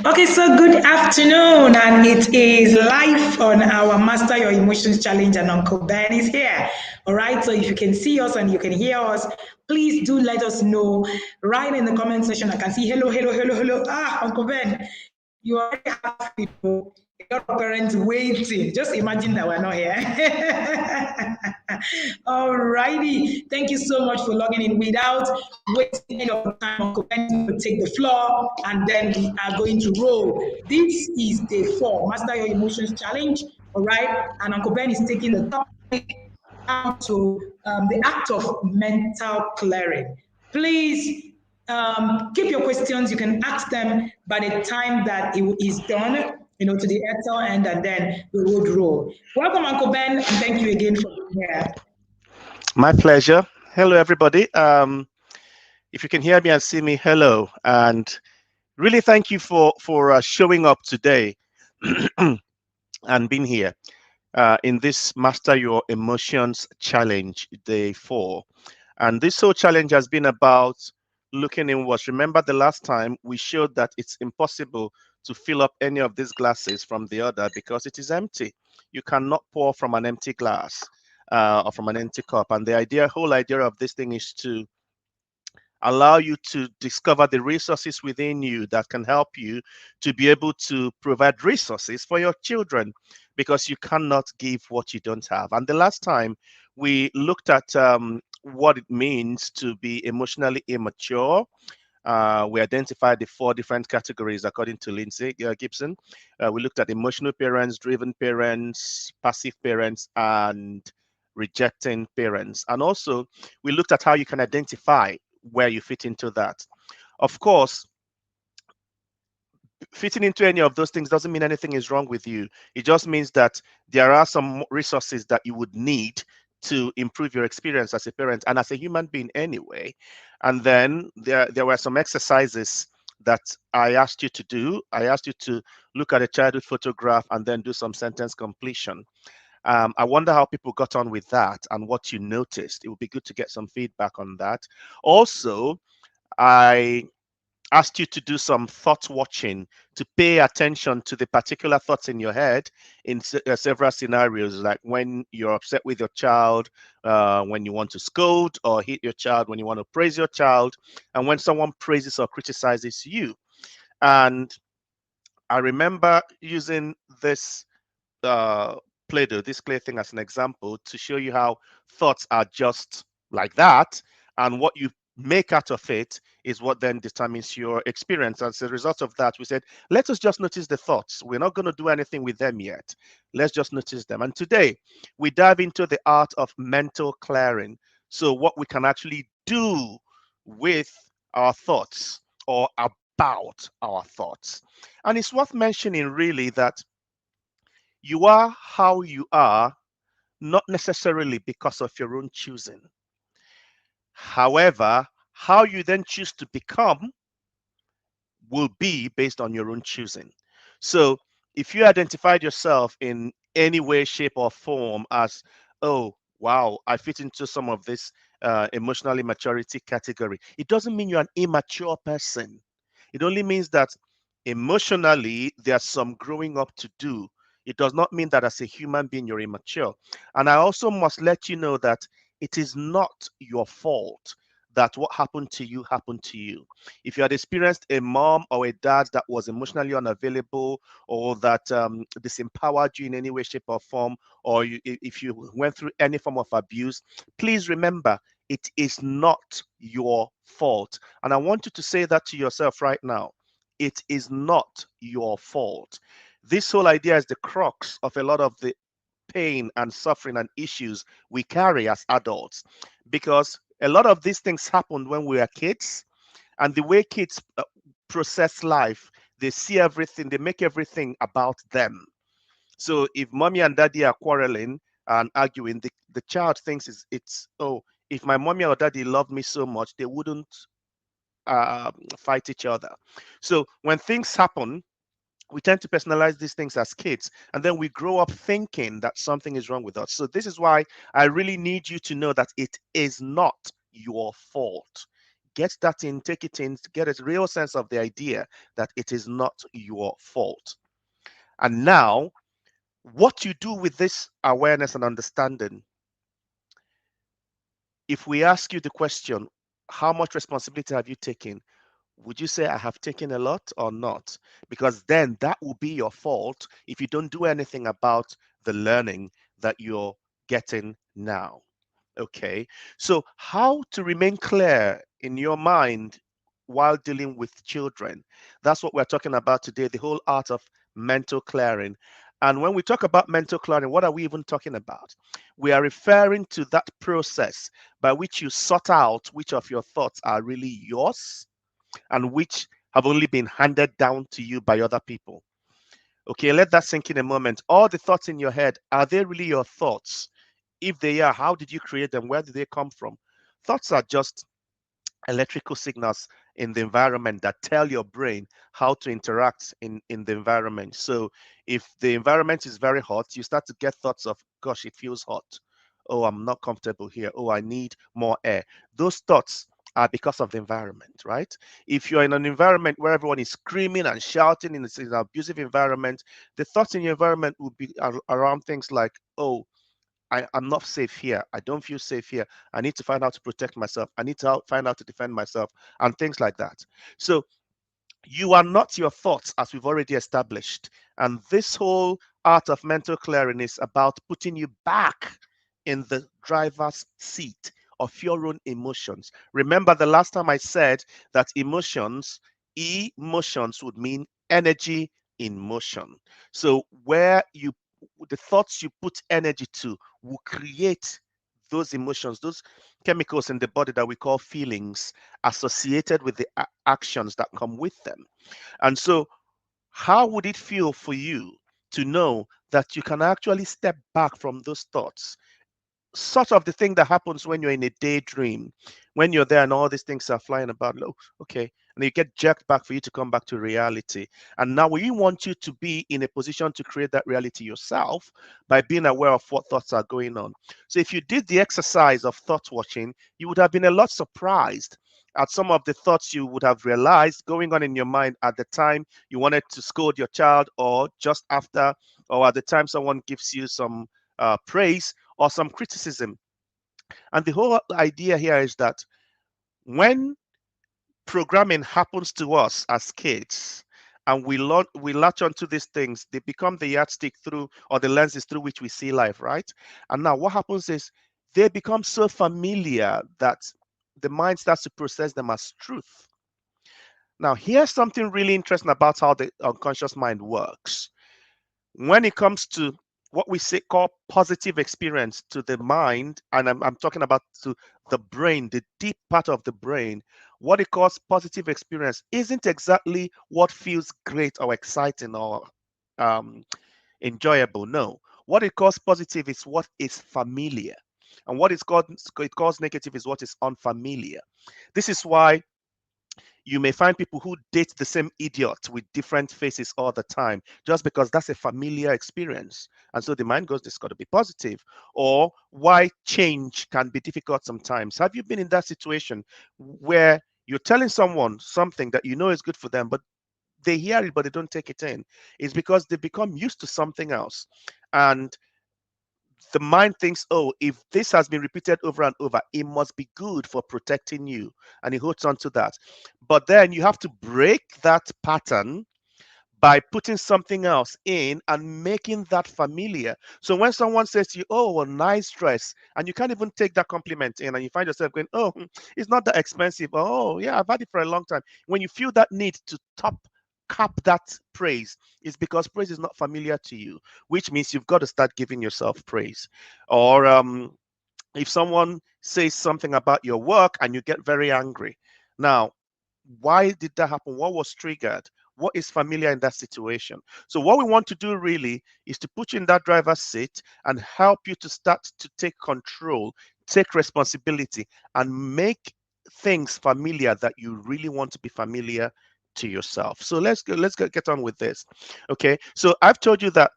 Okay, so good afternoon, and it is live on our Master Your Emotions Challenge, and Uncle Ben is here. All right, so if you can see us and you can hear us, please do let us know. Right in the comment section, I can see hello, hello, hello, hello. Uncle Ben, you already have a lot of parents waiting. Just imagine that we're not here. All righty. Thank you so much for logging in. Without wasting any of the time, Uncle Ben will take the floor and then we are going to roll. This is day 4, Master Your Emotions Challenge. All right. And Uncle Ben is taking the topic how to the act of mental clearing. Please keep your questions. You can ask them by the time that it is done, to the Excel end, and then we would roll. Welcome, Uncle Ben, and thank you again for being here. My pleasure. Hello, everybody. If you can hear me and see me, hello, and really thank you for showing up today and being here in this Master Your Emotions Challenge, day 4. And this whole challenge has been about looking inwards. Remember the last time we showed that it's impossible to fill up any of these glasses from the other because it is empty. You cannot pour from an empty glass or from an empty cup. And the whole idea of this thing is to allow you to discover the resources within you that can help you to be able to provide resources for your children, because you cannot give what you don't have. And the last time we looked at what it means to be emotionally immature. We identified the 4 different categories according to Lindsay Gibson. We looked at emotional parents, driven parents, passive parents, and rejecting parents. And also, we looked at how you can identify where you fit into that. Of course, fitting into any of those things doesn't mean anything is wrong with you. It just means that there are some resources that you would need to improve your experience as a parent and as a human being anyway. And then there were some exercises that I asked you to do. I asked you to look at a childhood photograph and then do some sentence completion. I wonder how people got on with that and what you noticed. It would be good to get some feedback on that. Also, I asked you to do some thought watching, to pay attention to the particular thoughts in your head in several scenarios, like when you're upset with your child, when you want to scold or hit your child, when you want to praise your child, and when someone praises or criticizes you. And I remember using this Play-Doh, this clay thing, as an example to show you how thoughts are just like that, and what you make out of it is what then determines your experience. As a result of that, we said, let us just notice the thoughts. We're not going to do anything with them yet. Let's just notice them. And today, we dive into the art of mental clearing. So what we can actually do with our thoughts or about our thoughts. And it's worth mentioning really that you are how you are, not necessarily because of your own choosing. However, how you then choose to become will be based on your own choosing. So if you identified yourself in any way, shape, or form as, oh, wow, I fit into some of this emotional immaturity category, it doesn't mean you're an immature person. It only means that emotionally there's some growing up to do. It does not mean that as a human being you're immature. And I also must let you know that it is not your fault that what happened to you happened to you. If you had experienced a mom or a dad that was emotionally unavailable, or that disempowered you in any way, shape, or form, or if you went through any form of abuse, please remember it is not your fault. And I want you to say that to yourself right now. It is not your fault. This whole idea is the crux of a lot of the pain and suffering and issues we carry as adults, because a lot of these things happened when we were kids, and the way kids process life, they see everything, they make everything about them. So if mommy and daddy are quarreling and arguing, the child thinks it's, oh, if my mommy or daddy loved me so much, they wouldn't fight each other. So when things happen, we tend to personalize these things as kids, and then we grow up thinking that something is wrong with us. So this is why I really need you to know that it is not your fault. get that in, take it in, get a real sense of the idea that it is not your fault. And now, what you do with this awareness and understanding, if we ask you the question, how much responsibility have you taken? Would you say I have taken a lot or not? Because then that will be your fault if you don't do anything about the learning that you're getting now. Okay, so how to remain clear in your mind while dealing with children? That's what we're talking about today, the whole art of mental clearing. And when we talk about mental clearing, what are we even talking about? We are referring to that process by which you sort out which of your thoughts are really yours and which have only been handed down to you by other people. Okay, let that sink in a moment. All the thoughts in your head, are they really your thoughts? If they are, how did you create them? Where did they come from? Thoughts are just electrical signals in the environment that tell your brain how to interact in the environment. So if the environment is very hot, you start to get thoughts of, gosh, it feels hot. Oh, I'm not comfortable here. Oh, I need more air. Those thoughts are because of the environment, right? If you're in an environment where everyone is screaming and shouting in an abusive environment, the thoughts in your environment will be around things like, oh, I'm not safe here. I don't feel safe here. I need to find out to protect myself. I need to find out to defend myself and things like that. So you are not your thoughts, as we've already established. And this whole art of mental clearing is about putting you back in the driver's seat of your own emotions. Remember the last time I said that emotions would mean energy in motion. So where you the thoughts you put energy to will create those emotions, those chemicals in the body that we call feelings associated with the actions that come with them. And so, how would it feel for you to know that you can actually step back from those thoughts? Sort of the thing that happens when you're in a daydream, when you're there and all these things are flying about. Oh, okay. And you get jerked back for you to come back to reality. And now we want you to be in a position to create that reality yourself by being aware of what thoughts are going on. So if you did the exercise of thought watching, you would have been a lot surprised at some of the thoughts you would have realized going on in your mind at the time you wanted to scold your child, or just after, or at the time someone gives you some praise or some criticism. And the whole idea here is that when programming happens to us as kids and we latch onto these things, they become the yardstick through, or the lenses through which we see life, right? And now what happens is they become so familiar that the mind starts to process them as truth. Now, here's something really interesting about how the unconscious mind works. When it comes to what we say call positive experience to the mind, and I'm talking about to the brain, the deep part of the brain, what it calls positive experience isn't exactly what feels great or exciting or um, enjoyable. No, what it calls positive is what is familiar, and what it calls negative is what is unfamiliar. This is why you may find people who date the same idiot with different faces all the time, just because that's a familiar experience. And so the mind goes, this got to be positive. Or why change can be difficult sometimes. Have you been in that situation where you're telling someone something that you know is good for them, but they hear it, but they don't take it in? It's because they become used to something else. And the mind thinks, oh, if this has been repeated over and over, it must be good for protecting you. And it holds on to that. But then you have to break that pattern by putting something else in and making that familiar. So when someone says to you, oh, a nice dress, and you can't even take that compliment in, and you find yourself going, oh, it's not that expensive. Oh, yeah, I've had it for a long time. When you feel that need to cap that praise, is because praise is not familiar to you, which means you've got to start giving yourself praise. Or if someone says something about your work and you get very angry. Now, why did that happen? What was triggered? What is familiar in that situation? So what we want to do really is to put you in that driver's seat and help you to start to take control, take responsibility, and make things familiar that you really want to be familiar to yourself. So get on with this. Okay, so I've told you that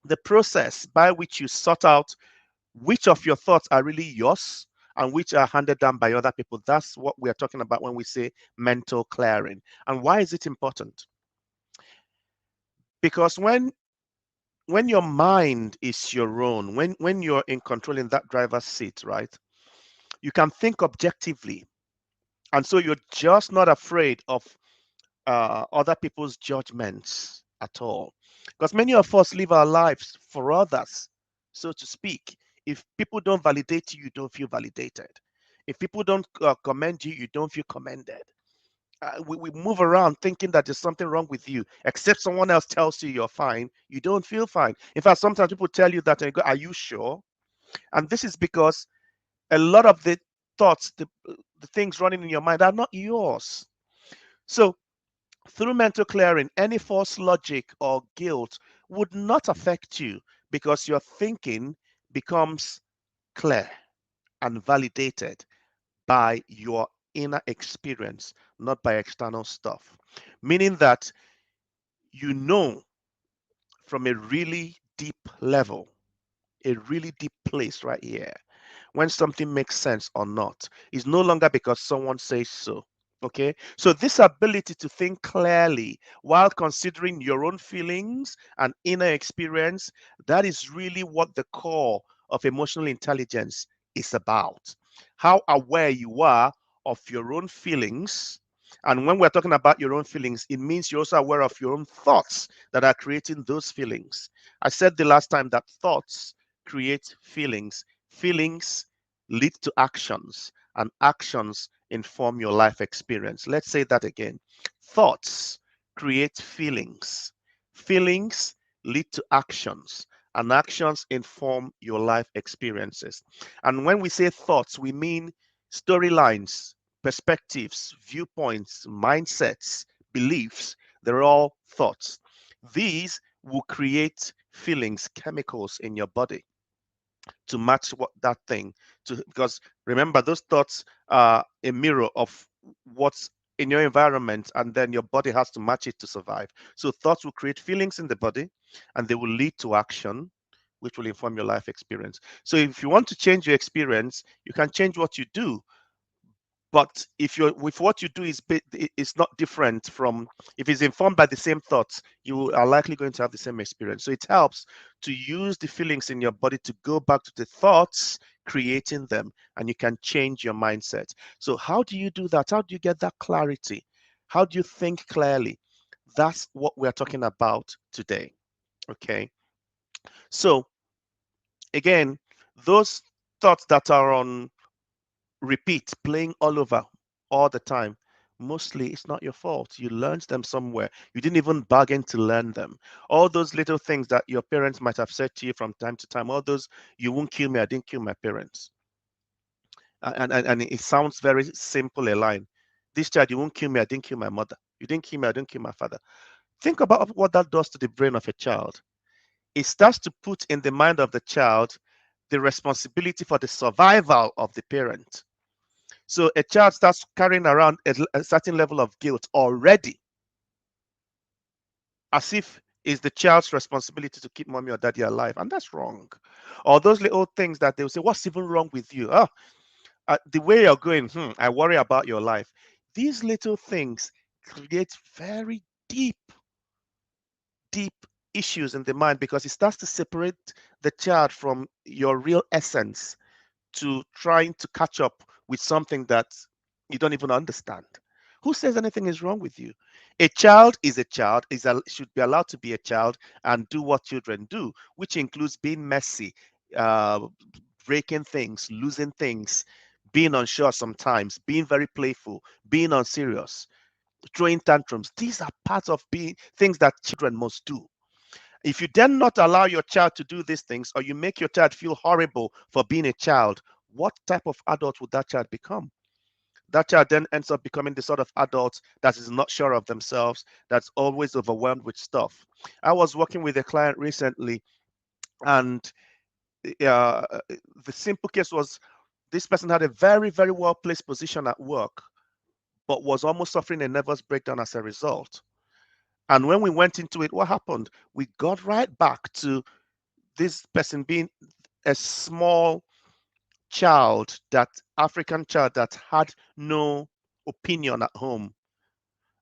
the process by which you sort out which of your thoughts are really yours and which are handed down by other people. That's what we are talking about when we say mental clearing. And why is it important? Because when your mind is your own, when you're in control in that driver's seat, right, you can think objectively, and so you're just not afraid of other people's judgments at all. Because many of us live our lives for others, so to speak. If people don't validate you, you don't feel validated. If people don't commend you, you don't feel commended. We move around thinking that there's something wrong with you, except someone else tells you you're fine. You don't feel fine. In fact, sometimes people tell you that and you go, "Are you sure?" And this is because a lot of the thoughts, the things running in your mind are not yours. So through mental clearing, any false logic or guilt would not affect you because your thinking becomes clear and validated by your inner experience, not by external stuff. Meaning that you know from a really deep level, a really deep place right here, when something makes sense or not. Is no longer because someone says so. Okay, so this ability to think clearly while considering your own feelings and inner experience, that is really what the core of emotional intelligence is about. How aware you are of your own feelings. And when we're talking about your own feelings, it means you're also aware of your own thoughts that are creating those feelings. I said the last time that thoughts create feelings. Feelings lead to actions, and actions inform your life experience. Let's say that again. Thoughts create feelings. Feelings lead to actions, and actions inform your life experiences. And when we say thoughts, we mean storylines, perspectives, viewpoints, mindsets, beliefs. They're all thoughts. These will create feelings, chemicals in your body to match what that thing to, because remember those thoughts are a mirror of what's in your environment, and then your body has to match it to survive. So thoughts will create feelings in the body, and they will lead to action, which will inform your life experience. So if you want to change your experience, you can change what you do. But if what you do is not different from, if it's informed by the same thoughts, you are likely going to have the same experience. So it helps to use the feelings in your body to go back to the thoughts, creating them, and you can change your mindset. So how do you do that? How do you get that clarity? How do you think clearly? That's what we're talking about today. Okay. So again, those thoughts that are on repeat, playing all over all the time, mostly it's not your fault. You learned them somewhere. You didn't even bargain to learn them. All those little things that your parents might have said to you from time to time, all those, "You won't kill me, I didn't kill my parents." And it sounds very simple a line. "This child, you won't kill me, I didn't kill my mother. You didn't kill me, I didn't kill my father." Think about what that does to the brain of a child. It starts to put in the mind of the child the responsibility for the survival of the parent. So a child starts carrying around a certain level of guilt already, as if it's the child's responsibility to keep mommy or daddy alive, and that's wrong. Or those little things that they will say, "What's even wrong with you? Oh, the way you're going, I worry about your life." These little things create very deep, deep issues in the mind because it starts to separate the child from your real essence to trying to catch up with something that you don't even understand. Who says anything is wrong with you? A child is a child, should be allowed to be a child and do what children do, which includes being messy, uh, breaking things, losing things, being unsure sometimes, being very playful, being unserious, throwing tantrums. These are parts of being things that children must do. If you then not allow your child to do these things, or you make your child feel horrible for being a child, what type of adult would that child become? That child then ends up becoming the sort of adult that is not sure of themselves, that's always overwhelmed with stuff. I was working with a client recently, and uh, the simple case was this person had a very, very well placed position at work, but was almost suffering a nervous breakdown as a result. And when we went into it, what happened? We got right back to this person being a small child, that African child that had no opinion at home,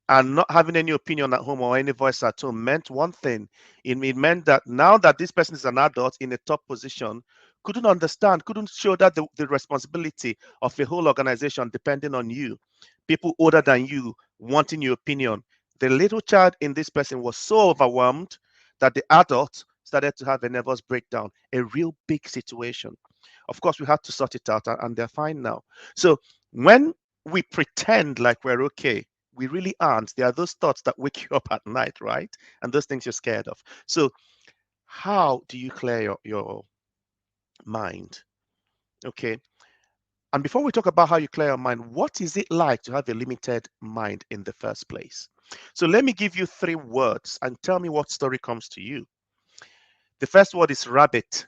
and not having any opinion at home or any voice at home meant one thing. It meant that now that this person is an adult in a top position, couldn't understand, couldn't show that the responsibility of a whole organization depending on you, people older than you wanting your opinion. The little child in this person was so overwhelmed that the adult started to have a nervous breakdown, a real big situation. Of course, we had to sort it out, and they're fine now. So when we pretend like we're okay, we really aren't. There are those thoughts that wake you up at night, right? And those things you're scared of. So how do you clear your mind? Okay. And before we talk about how you clear your mind, what is it like to have a limited mind in the first place? So let me give you 3 words and tell me what story comes to you. The first word is rabbit.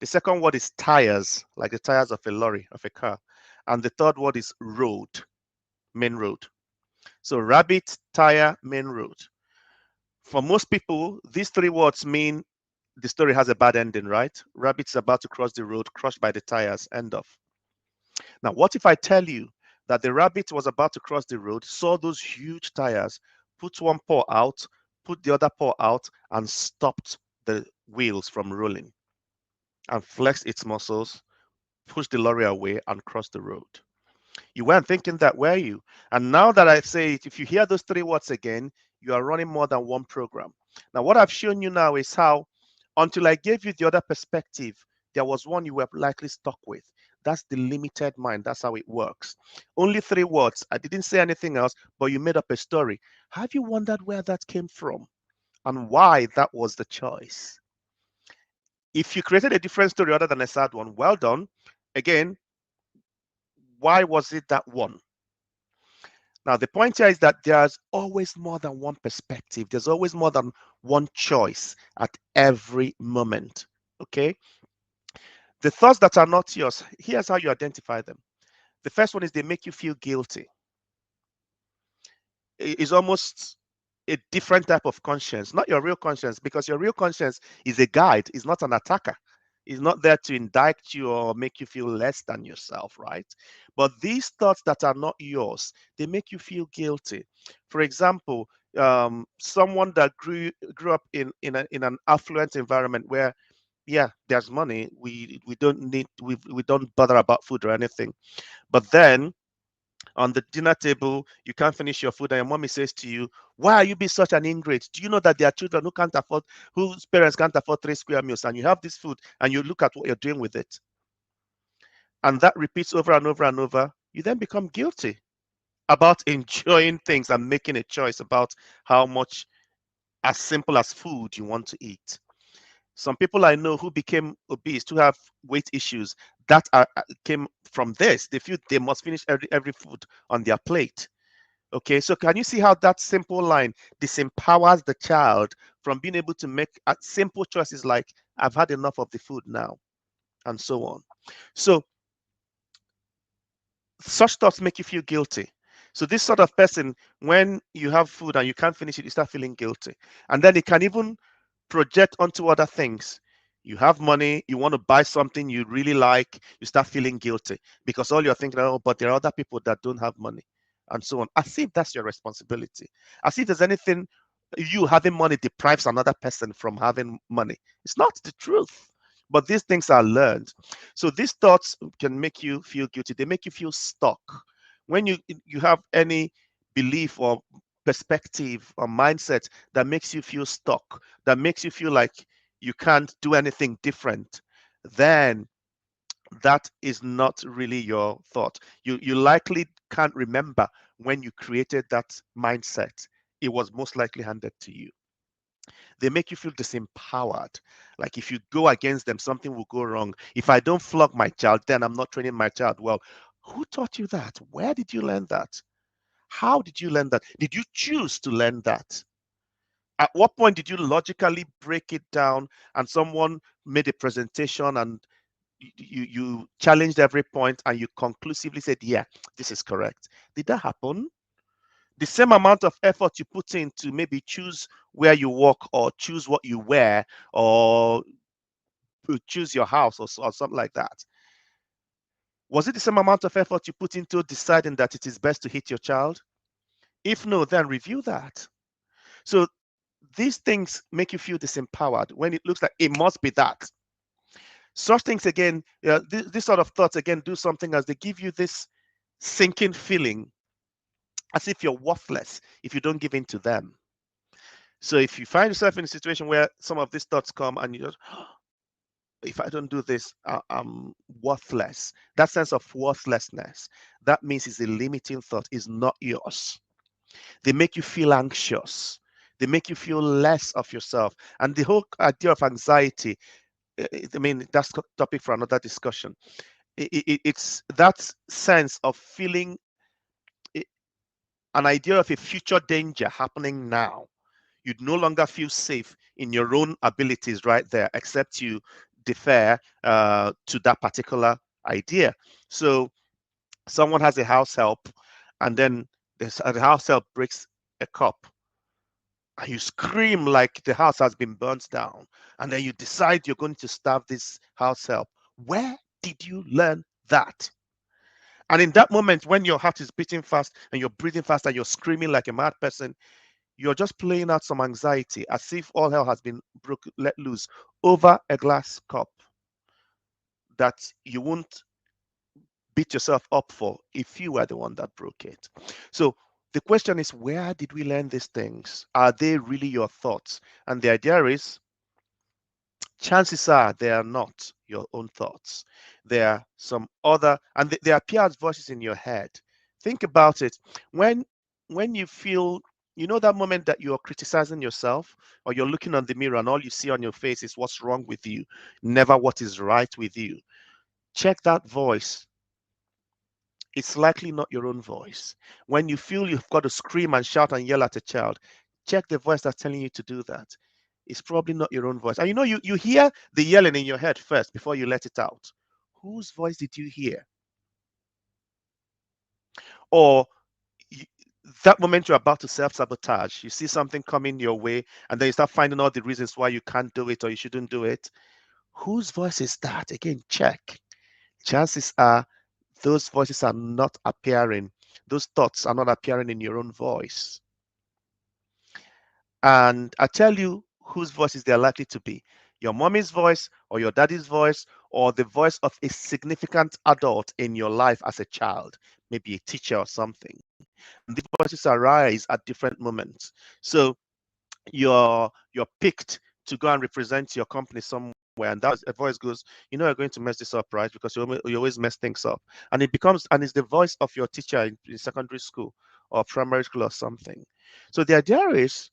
The second word is tires, like the tires of a lorry, of a car. And the third word is road, main road. So rabbit, tire, main road. For most people, these 3 words mean the story has a bad ending, right? Rabbit's about to cross the road, crushed by the tires, end of. Now, what if I tell you that the rabbit was about to cross the road, saw those huge tires, put one paw out, put the other paw out, and stopped the wheels from rolling, and flexed its muscles, pushed the lorry away, and crossed the road? You weren't thinking that, were you? And now that I say it, if you hear those 3 words again, you are running more than one program. Now, what I've shown you now is how, until I gave you the other perspective, there was one you were likely stuck with. That's the limited mind. That's how it works. Only 3 words. I didn't say anything else, but you made up a story. Have you wondered where that came from and why that was the choice? If you created a different story other than a sad one, well done. Again, why was it that one? Now, the point here is that there's always more than one perspective. There's always more than one choice at every moment. Okay? The thoughts that are not yours, here's how you identify them. The first one is they make you feel guilty. It's almost a different type of conscience, not your real conscience, because your real conscience is a guide, is not an attacker. It's not there to indict you or make you feel less than yourself, right? But these thoughts that are not yours, they make you feel guilty. For example, someone that grew up in an affluent environment where, yeah, there's money. We don't bother about food or anything. But then on the dinner table, you can't finish your food, and your mommy says to you, "Why are you being such an ingrate? Do you know that there are children who can't afford, whose parents can't afford 3 square meals, and you have this food, and you look at what you're doing with it?" And that repeats over and over and over. You then become guilty about enjoying things and making a choice about how much, as simple as food, you want to eat. Some people I know who became obese, who have weight issues, that came from this. They feel they must finish every food on their plate. Okay, so can you see how that simple line disempowers the child from being able to make simple choices like, I've had enough of the food now, and so on. So such thoughts make you feel guilty. So this sort of person, when you have food and you can't finish it, you start feeling guilty. And then it can even project onto other things. You have money, you want to buy something you really like, you start feeling guilty because all you're thinking, oh, but there are other people that don't have money, and so on. As if that's your responsibility. As if there's anything, you having money deprives another person from having money. It's not the truth. But these things are learned. So these thoughts can make you feel guilty. They make you feel stuck. When you have any belief or perspective or mindset that makes you feel stuck, that makes you feel like you can't do anything different, then that is not really your thought. You likely can't remember when you created that mindset. It was most likely handed to you. They make you feel disempowered. Like if you go against them, something will go wrong. If I don't flog my child, then I'm not training my child well. Who taught you that? Where did you learn that? How did you learn that? Did you choose to learn that? At what point did you logically break it down and someone made a presentation and you challenged every point and you conclusively said, yeah, this is correct? Did that happen? The same amount of effort you put in to maybe choose where you walk or choose what you wear or choose your house or something like that. Was it the same amount of effort you put into deciding that it is best to hit your child? If no, then review that. So these things make you feel disempowered when it looks like it must be that. Such things again, this sort of thoughts again do something as they give you this sinking feeling as if you're worthless if you don't give in to them. So if you find yourself in a situation where some of these thoughts come and you just, if I don't do this, I'm worthless. That sense of worthlessness, that means it's a limiting thought, is not yours. They make you feel anxious. They make you feel less of yourself. And the whole idea of anxiety, I mean, that's a topic for another discussion. It's that sense of feeling an idea of a future danger happening now. You'd no longer feel safe in your own abilities right there, except you defer to that particular idea. So someone has a house help, and then the house help breaks a cup, and you scream like the house has been burnt down, and then you decide you're going to stab this house help. Where did you learn that? And in that moment, when your heart is beating fast and you're breathing fast and you're screaming like a mad person, you're just playing out some anxiety as if all hell has been let loose over a glass cup that you won't beat yourself up for if you were the one that broke it. So the question is, where did we learn these things? Are they really your thoughts? And the idea is, chances are they are not your own thoughts. There are some other, and they appear as voices in your head. Think about it. When you feel, you know, that moment that you're criticizing yourself, or you're looking on the mirror and all you see on your face is what's wrong with you, never what is right with you. Check that voice. It's likely not your own voice. When you feel you've got to scream and shout and yell at a child, check the voice that's telling you to do that. It's probably not your own voice. And you know, you hear the yelling in your head first before you let it out. Whose voice did you hear? Or you, that moment you're about to self-sabotage, you see something coming your way, and then you start finding all the reasons why you can't do it or you shouldn't do it. Whose voice is that? Again, check. Chances are those voices are not appearing, those thoughts are not appearing in your own voice. And I tell you whose voices they're likely to be: your mommy's voice, or your daddy's voice, or the voice of a significant adult in your life as a child, maybe a teacher or something. And these voices arise at different moments. So you're picked to go and represent your company somewhere, and that a voice goes, you know, you're going to mess this up, right? Because you always mess things up. And it becomes, and it's the voice of your teacher in secondary school or primary school or something. So the idea is,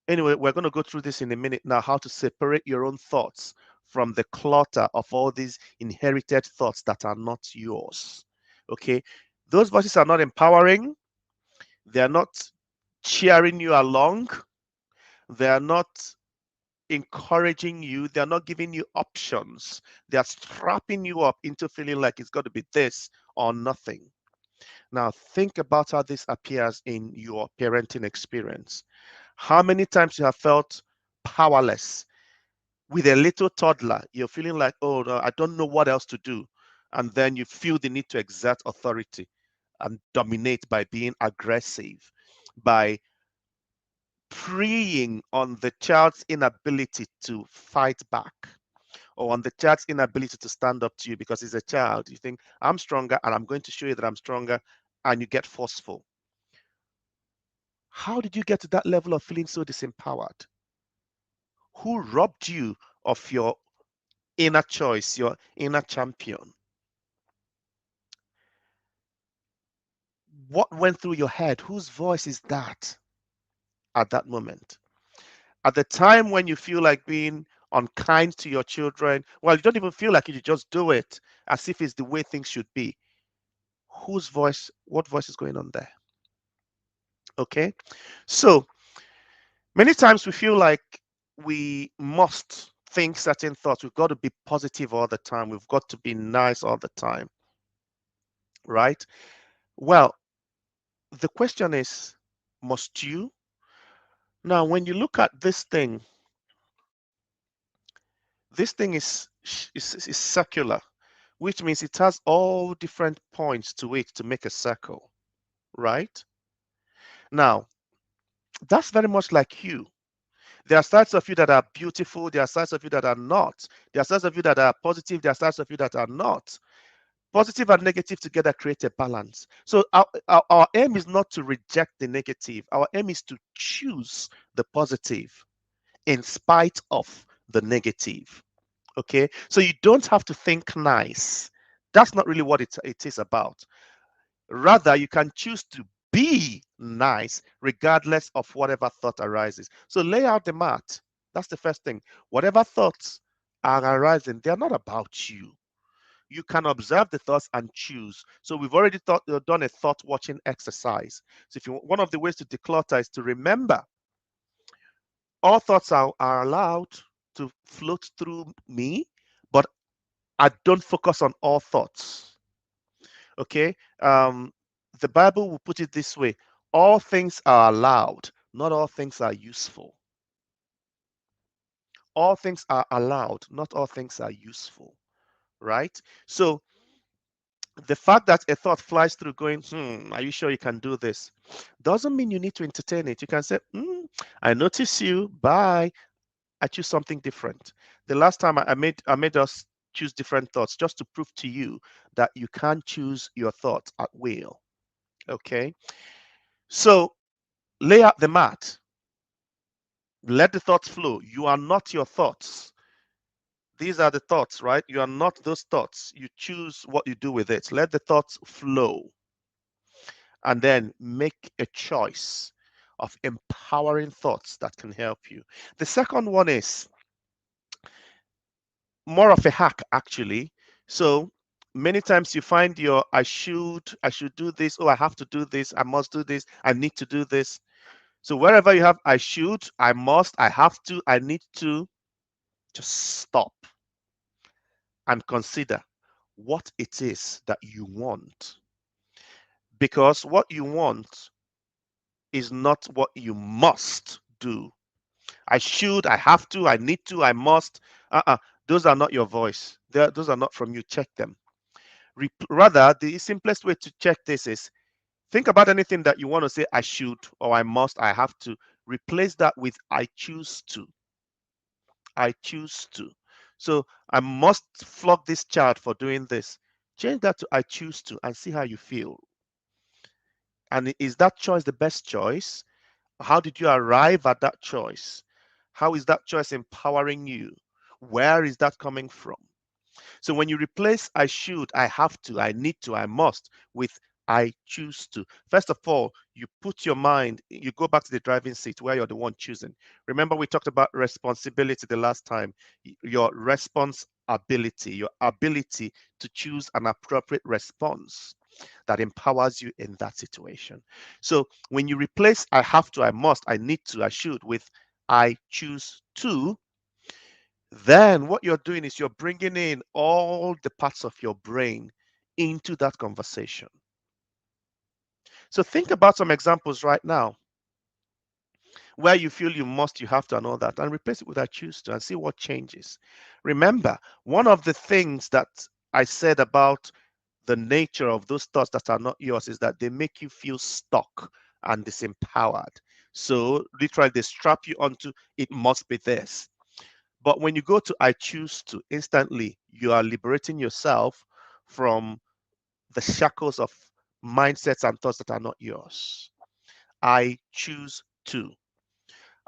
anyway, we're going to go through this in a minute now, how to separate your own thoughts from the clutter of all these inherited thoughts that are not yours. Okay, those voices are not empowering, they're not cheering you along, they are not encouraging you, they're not giving you options. They are strapping you up into feeling like it's got to be this or nothing. Now, think about how this appears in your parenting experience. How many times you have felt powerless with a little toddler? You're feeling like, oh, no, I don't know what else to do. And then you feel the need to exert authority and dominate by being aggressive, by preying on the child's inability to fight back, or on the child's inability to stand up to you because he's a child. You think, I'm stronger and I'm going to show you that I'm stronger, and you get forceful. How did you get to that level of feeling so disempowered? Who robbed you of your inner choice, your inner champion? What went through your head? Whose voice is that at that moment? At the time when you feel like being unkind to your children, well, you don't even feel like it, you just do it as if it's the way things should be. Whose voice, what voice is going on there? Okay, so many times we feel like we must think certain thoughts. We've got to be positive all the time. We've got to be nice all the time, right? Well, the question is, must you? Now, when you look at this thing is circular. which means it has all different points to it to make a circle, right? Now, that's very much like you. There are sides of you that are beautiful. There are sides of you that are not. There are sides of you that are positive. There are sides of you that are not. Positive and negative together create a balance. So our aim is not to reject the negative. Our aim is to choose the positive in spite of the negative. Okay, so you don't have to think nice. That's not really what it is about. Rather, you can choose to be nice regardless of whatever thought arises. So lay out the mat. That's the first thing. Whatever thoughts are arising, they're not about you. You can observe the thoughts and choose. So we've already done a thought watching exercise. So if you, one of the ways to declutter is to remember all thoughts are allowed to float through me, but I don't focus on all thoughts. Okay. The Bible will put it this way: all things are allowed, not all things are useful. All things are allowed, not all things are useful, right? So the fact that a thought flies through going, are you sure you can do this? Doesn't mean you need to entertain it. You can say, I notice you, bye. I choose something different. The last time I made us choose different thoughts just to prove to you that you can choose your thoughts at will. Okay. So lay out the mat. Let the thoughts flow. You are not your thoughts. These are the thoughts, right? You are not those thoughts. You choose what you do with it. Let the thoughts flow. And then make a choice of empowering thoughts that can help you. The second one is more of a hack, actually. So many times you find your I should do this, oh, I have to do this, I must do this, I need to do this. So wherever you have I should, I must, I have to, I need to, just stop and consider what it is that you want. Because what you want is not what you must do. I should, I have to, I need to, I must. Those are not your voice. Those are not from you. Check them. Rather, the simplest way to check this is think about anything that you want to say, I should, or I must, I have to. Replace that with I choose to. I choose to. So I must flog this child for doing this. Change that to I choose to and see how you feel. And is that choice the best choice? How did you arrive at that choice? How is that choice empowering you? Where is that coming from? So when you replace I should, I have to, I need to, I must with I choose to. First of all, you put your mind, you go back to the driving seat where you're the one choosing. Remember, we talked about responsibility the last time. Your response ability, your ability to choose an appropriate response that empowers you in that situation. So when you replace I have to, I must, I need to, I should with I choose to, then what you're doing is you're bringing in all the parts of your brain into that conversation. So think about some examples right now where you feel you must, you have to, and all that, and replace it with I choose to and see what changes. Remember, one of the things that I said about the nature of those thoughts that are not yours is that they make you feel stuck and disempowered. So literally, they strap you onto it must be this. But when you go to I choose to, instantly you are liberating yourself from the shackles of mindsets and thoughts that are not yours. I choose to.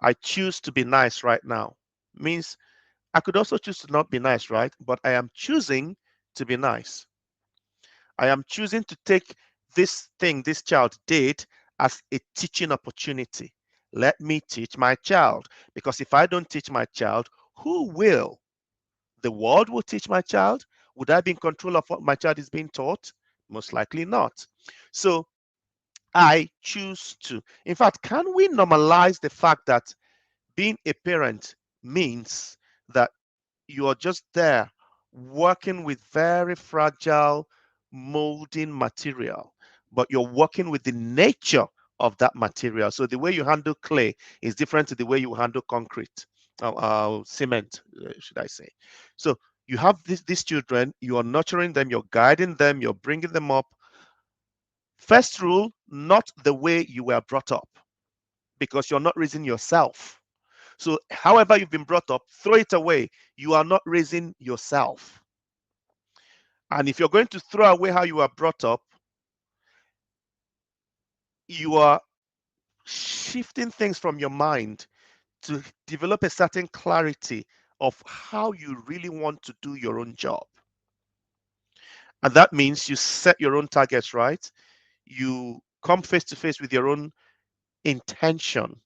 I choose to be nice right now. Means I could also choose to not be nice, right? But I am choosing to be nice. I am choosing to take this thing this child did as a teaching opportunity. Let me teach my child. Because if I don't teach my child, who will? The world will teach my child? Would I be in control of what my child is being taught? Most likely not. So I choose to. In fact, can we normalize the fact that being a parent means that you are just there working with very fragile molding material, but you're working with the nature of that material. So the way you handle clay is different to the way you handle concrete, cement, should I say. So You have these children, you are nurturing them, you're guiding them, you're bringing them up. First rule, not the way you were brought up, because you're not raising yourself. So, however you've been brought up, throw it away. You are not raising yourself. And if you're going to throw away how you are brought up, you are shifting things from your mind to develop a certain clarity of how you really want to do your own job. And that means you set your own targets, right? You come face to face with your own intention,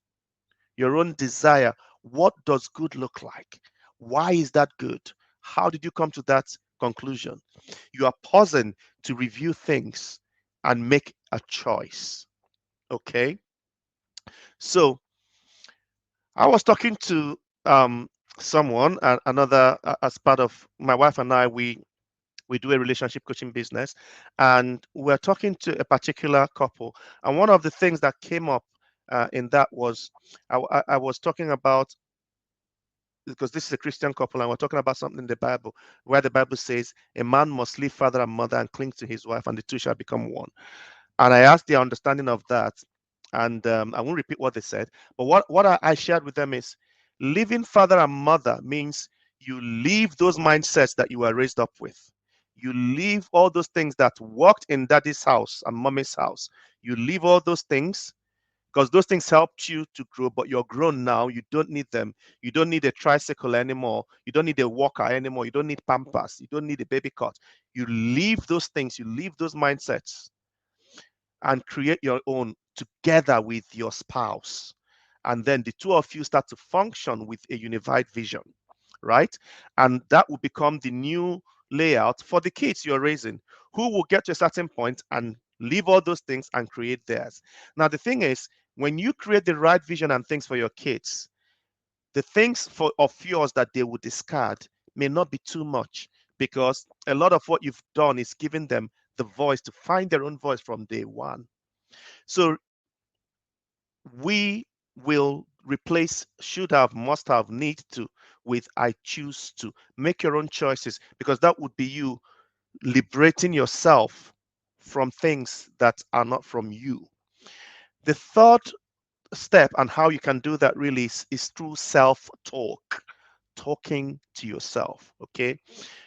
your own desire. What does good look like? Why is that good? How did you come to that conclusion? You are pausing to review things and make a choice. Okay. So I was talking to someone, another, as part of my wife and I, we do a relationship coaching business, and we're talking to a particular couple. And one of the things that came up in that was I was talking about, because this is a Christian couple, and we're talking about something in the Bible where the Bible says a man must leave father and mother and cling to his wife, and the two shall become one. And I asked their understanding of that, and I won't repeat what they said, but what I shared with them is leaving father and mother means you leave those mindsets that you were raised up with. You leave all those things that worked in daddy's house and mommy's house. You leave all those things because those things helped you to grow, but you're grown now. You don't need them. You don't need a tricycle anymore. You don't need a walker anymore. You don't need Pampers. You don't need a baby cot. You leave those things. You leave those mindsets and create your own together with your spouse. And then the two of you start to function with a unified vision, right? And that will become the new layout for the kids you're raising, who will get to a certain point and leave all those things and create theirs. Now, the thing is, when you create the right vision and things for your kids, the things of yours that they will discard may not be too much, because a lot of what you've done is giving them the voice to find their own voice from day one. So we will replace should have, must have, need to with I choose to. Make your own choices, because that would be you liberating yourself from things that are not from you. The third step, and how you can do that really, is through self talk, talking to yourself. Okay.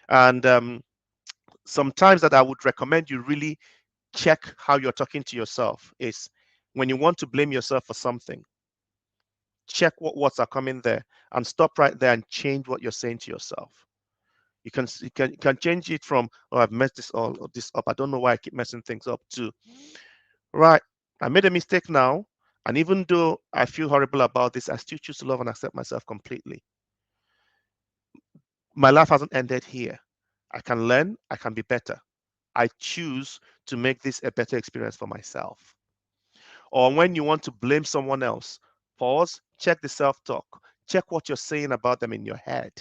And sometimes that I would recommend you really check how you're talking to yourself is when you want to blame yourself for something, check what words are coming there and stop right there and change what you're saying to yourself. You can change it from, oh, I've messed this up. I don't know why I keep messing things up, to, right, I made a mistake now. And even though I feel horrible about this, I still choose to love and accept myself completely. My life hasn't ended here. I can learn, I can be better. I choose to make this a better experience for myself. Or when you want to blame someone else, pause, check the self-talk, check what you're saying about them in your head,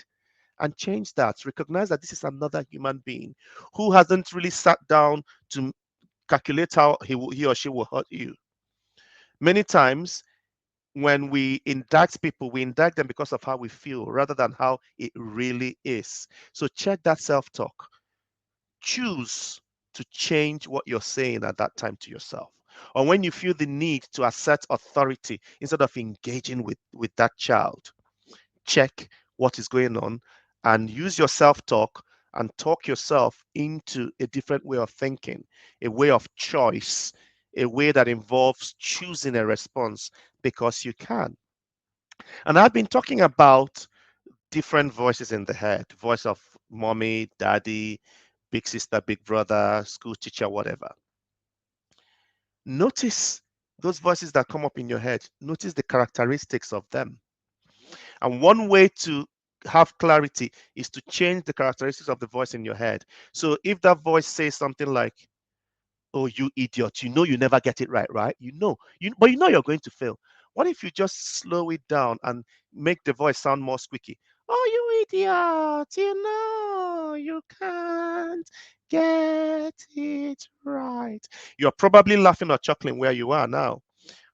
and change that. Recognize that this is another human being who hasn't really sat down to calculate how he or she will hurt you. Many times when we indict people, we indict them because of how we feel rather than how it really is. So check that self-talk. Choose to change what you're saying at that time to yourself. Or when you feel the need to assert authority instead of engaging with that child, check what is going on and use your self-talk and talk yourself into a different way of thinking, a way of choice, a way that involves choosing a response because you can. And I've been talking about different voices in the head, voice of mommy, daddy, big sister, big brother, school teacher, whatever. Notice those voices that come up in your head. Notice the characteristics of them. And one way to have clarity is to change the characteristics of the voice in your head. So if that voice says something like, oh, you idiot, you know you never get it right, right? But you know you're going to fail. What if you just slow it down and make the voice sound more squeaky? Oh, you idiot, you know you can't get it right. You're probably laughing or chuckling where you are now.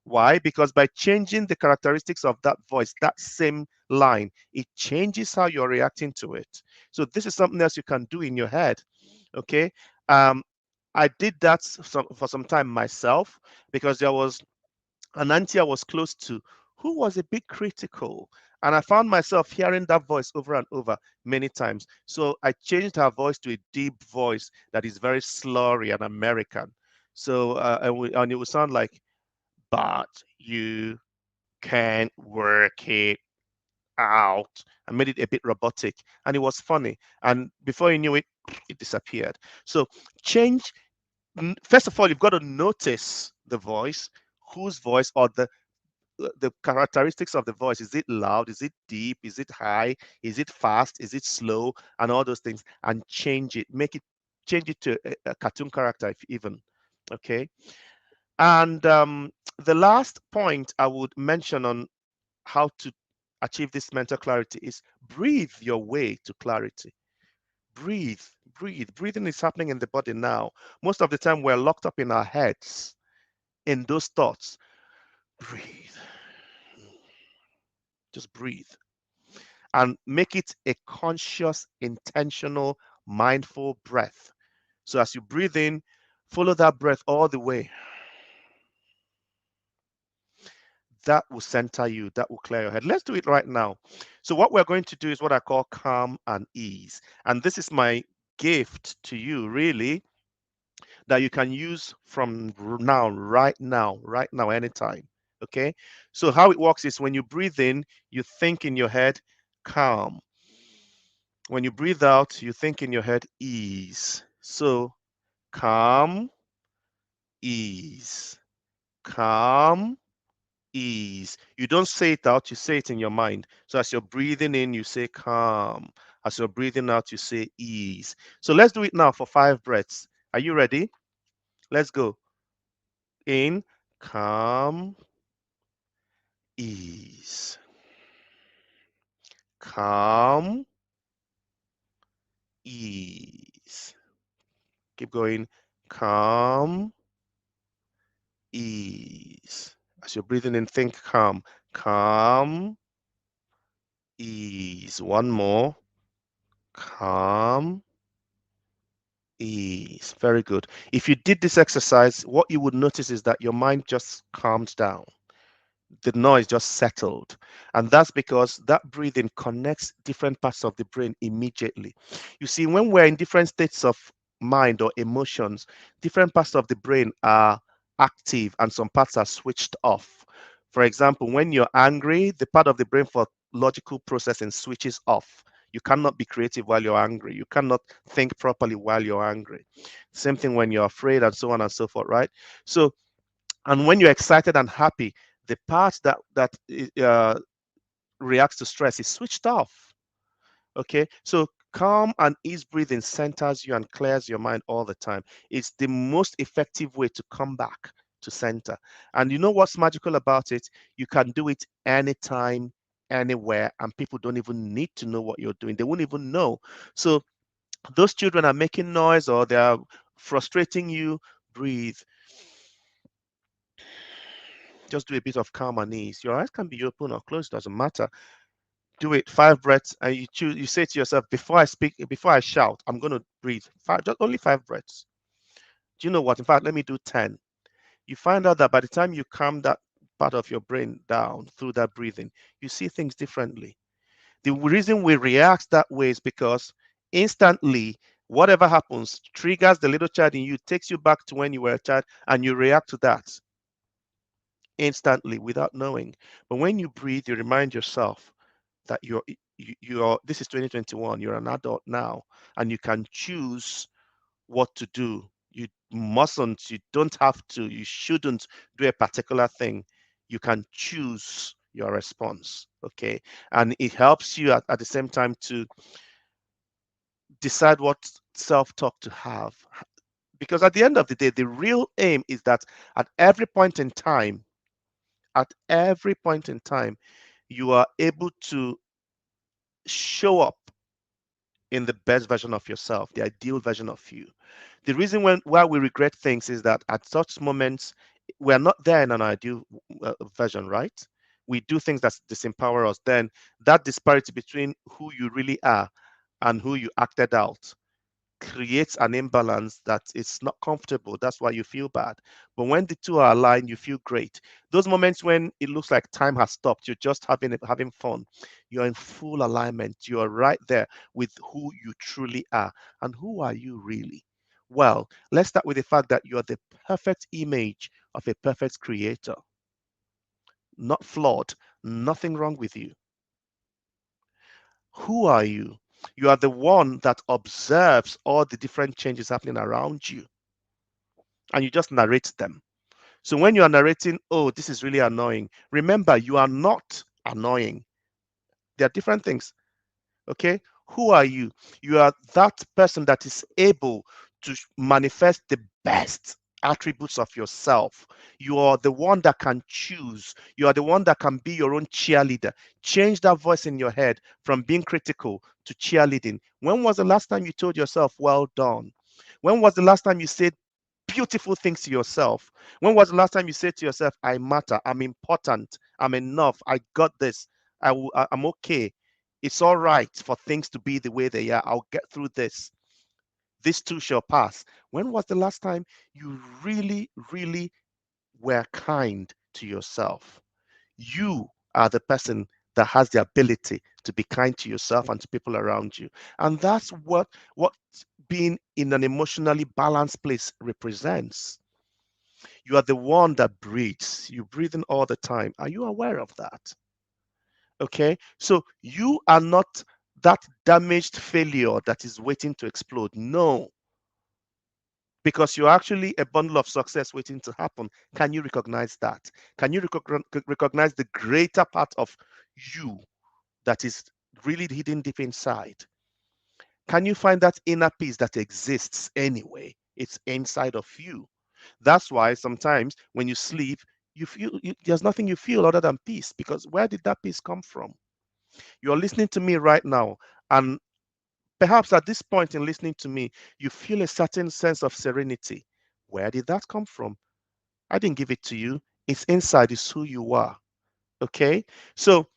Why? Because by changing the characteristics of that voice, that same line, it changes how you're reacting to it. So this is something else you can do in your head. Okay. Um, I did that for some time myself, because there was an auntie I was close to who was a bit critical. And I found myself hearing that voice over and over many times. So I changed her voice to a deep voice that is very slurry and American. So, and it would sound like, but you can work it out. I made it a bit robotic, and it was funny. And before you knew it, it disappeared. So change. First of all, you've got to notice the voice, whose voice, or the characteristics of the voice. Is it loud? Is it deep? Is it high? Is it fast? Is it slow? And all those things, and change it. Make it change it to a cartoon character, if even. Okay. And the last point I would mention on how to achieve this mental clarity is breathe your way to clarity. Breathe, breathe. Breathing is happening in the body now. Most of the time, we're locked up in our heads in those thoughts. Breathe. Just breathe. And make it a conscious, intentional, mindful breath. So as you breathe in, follow that breath all the way. That will center you, that will clear your head. Let's do it right now. So what we're going to do is what I call calm and ease. And this is my gift to you, really, that you can use from now, right now, anytime. Okay. So how it works is when you breathe in, you think in your head, calm. When you breathe out, you think in your head, ease. So calm, ease, calm, ease. You don't say it out, you say it in your mind. So as you're breathing in, you say calm. As you're breathing out, you say ease. So let's do it now for 5 breaths. Are you ready? Let's go. In, calm, ease. Calm, ease. Keep going. Calm, ease. As you're breathing in, think calm. Calm, ease. One more. Calm, ease. Very good. If you did this exercise, what you would notice is that your mind just calms down. The noise just settled. And that's because that breathing connects different parts of the brain immediately. You see, when we're in different states of mind or emotions, different parts of the brain are active and some parts are switched off. For example, when you're angry, the part of the brain for logical processing switches off. You cannot be creative while you're angry. You cannot think properly while you're angry. Same thing when you're afraid, and so on and so forth, right? So, and when you're excited and happy, the part that reacts to stress is switched off. Okay, so calm and ease breathing centers you and clears your mind all the time. It's the most effective way to come back to center. And you know what's magical about it? You can do it anytime, anywhere, and people don't even need to know what you're doing. They won't even know. So those children are making noise or they are frustrating you. Breathe. Just do a bit of calm and ease. Your eyes can be open or closed, doesn't matter. Do it 5 breaths, and you choose. You say to yourself, before I speak, before I shout, I'm going to breathe. Just only 5 breaths. Do you know what? In fact, let me do 10. You find out that by the time you calm that part of your brain down through that breathing, you see things differently. The reason we react that way is because instantly, whatever happens triggers the little child in you, takes you back to when you were a child, and you react to that instantly without knowing. But when you breathe, you remind yourself that you're this is 2021, you're an adult now, and you can choose what to do. You mustn't, you don't have to, you shouldn't do a particular thing. You can choose your response. Okay, and it helps you at the same time to decide what self-talk to have, because at the end of the day, the real aim is that at every point in time, at every point in time, you are able to show up in the best version of yourself, the ideal version of you. The reason why we regret things is that at such moments, We're not there in an ideal version, right? We do things that disempower us. Then that disparity between who you really are and who you acted out creates an imbalance that it's not comfortable. That's why you feel bad. But when the two are aligned, you feel great. Those moments when it looks like time has stopped, you're just having fun. You're in full alignment. You're right there with who you truly are. And who are you really? Well, let's start with the fact that you're the perfect image of a perfect creator, not flawed, nothing wrong with you. Who are you? You are the one that observes all the different changes happening around you and you just narrate them. So when you are narrating, oh, this is really annoying, remember you are not annoying. There are different things. Okay. Who are you? You are that person that is able to manifest the best attributes of yourself. You are the one that can choose. You are the one that can be your own cheerleader. Change that voice in your head from being critical to cheerleading. When was the last time you told yourself, well done? When was the last time you said beautiful things to yourself? When was the last time you said to yourself, I matter, I'm important, I'm enough, I got this, I'm okay, it's all right for things to be the way they are, I'll get through this, this too shall pass? When was the last time you really, really were kind to yourself? You are the person that has the ability to be kind to yourself and to people around you. And that's what being in an emotionally balanced place represents. You are the one that breathes. You breathe in all the time. Are you aware of that? Okay. So you are not that damaged failure that is waiting to explode. No, because you're actually a bundle of success waiting to happen. Can you recognize that? Can you recognize the greater part of you that is really hidden deep inside? Can you find that inner peace that exists anyway? It's inside of you. That's why sometimes when you sleep, there's nothing you feel other than peace, because where did that peace come from? You're listening to me right now, and perhaps at this point in listening to me, you feel a certain sense of serenity. Where did that come from? I didn't give it to you. It's inside, it's who you are. Okay? So,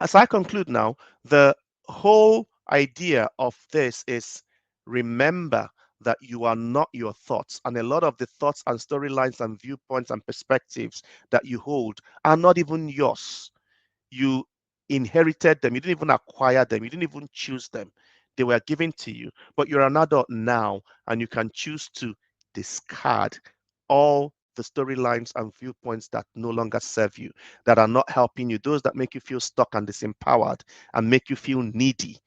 as I conclude now, the whole idea of this is remember that you are not your thoughts. And a lot of the thoughts and storylines and viewpoints and perspectives that you hold are not even yours. You inherited them. You didn't even acquire them. You didn't even choose them. They were given to you. But you're an adult now, and you can choose to discard all the storylines and viewpoints that no longer serve you, that are not helping you, those that make you feel stuck and disempowered and make you feel needy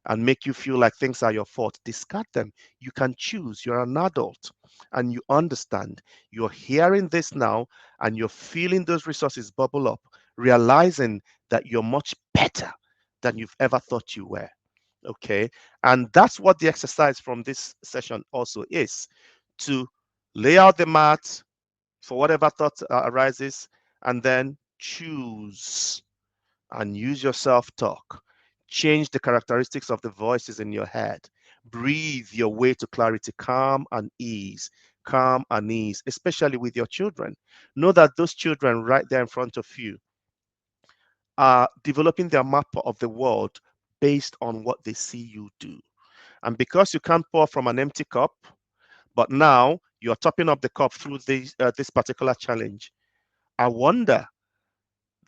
and make you feel like things are your fault. Discard them. You can choose. You're an adult and you understand. You're hearing this now and you're feeling those resources bubble up, realizing that you're much better than you've ever thought you were. Okay. And that's what the exercise from this session also is, to lay out the mat for whatever thought arises and then choose and use your self talk. Change the characteristics of the voices in your head. Breathe your way to clarity, calm and ease, especially with your children. Know that those children right there in front of you are developing their map of the world based on what they see you do. And because you can't pour from an empty cup, but now you're topping up the cup through this particular challenge, I wonder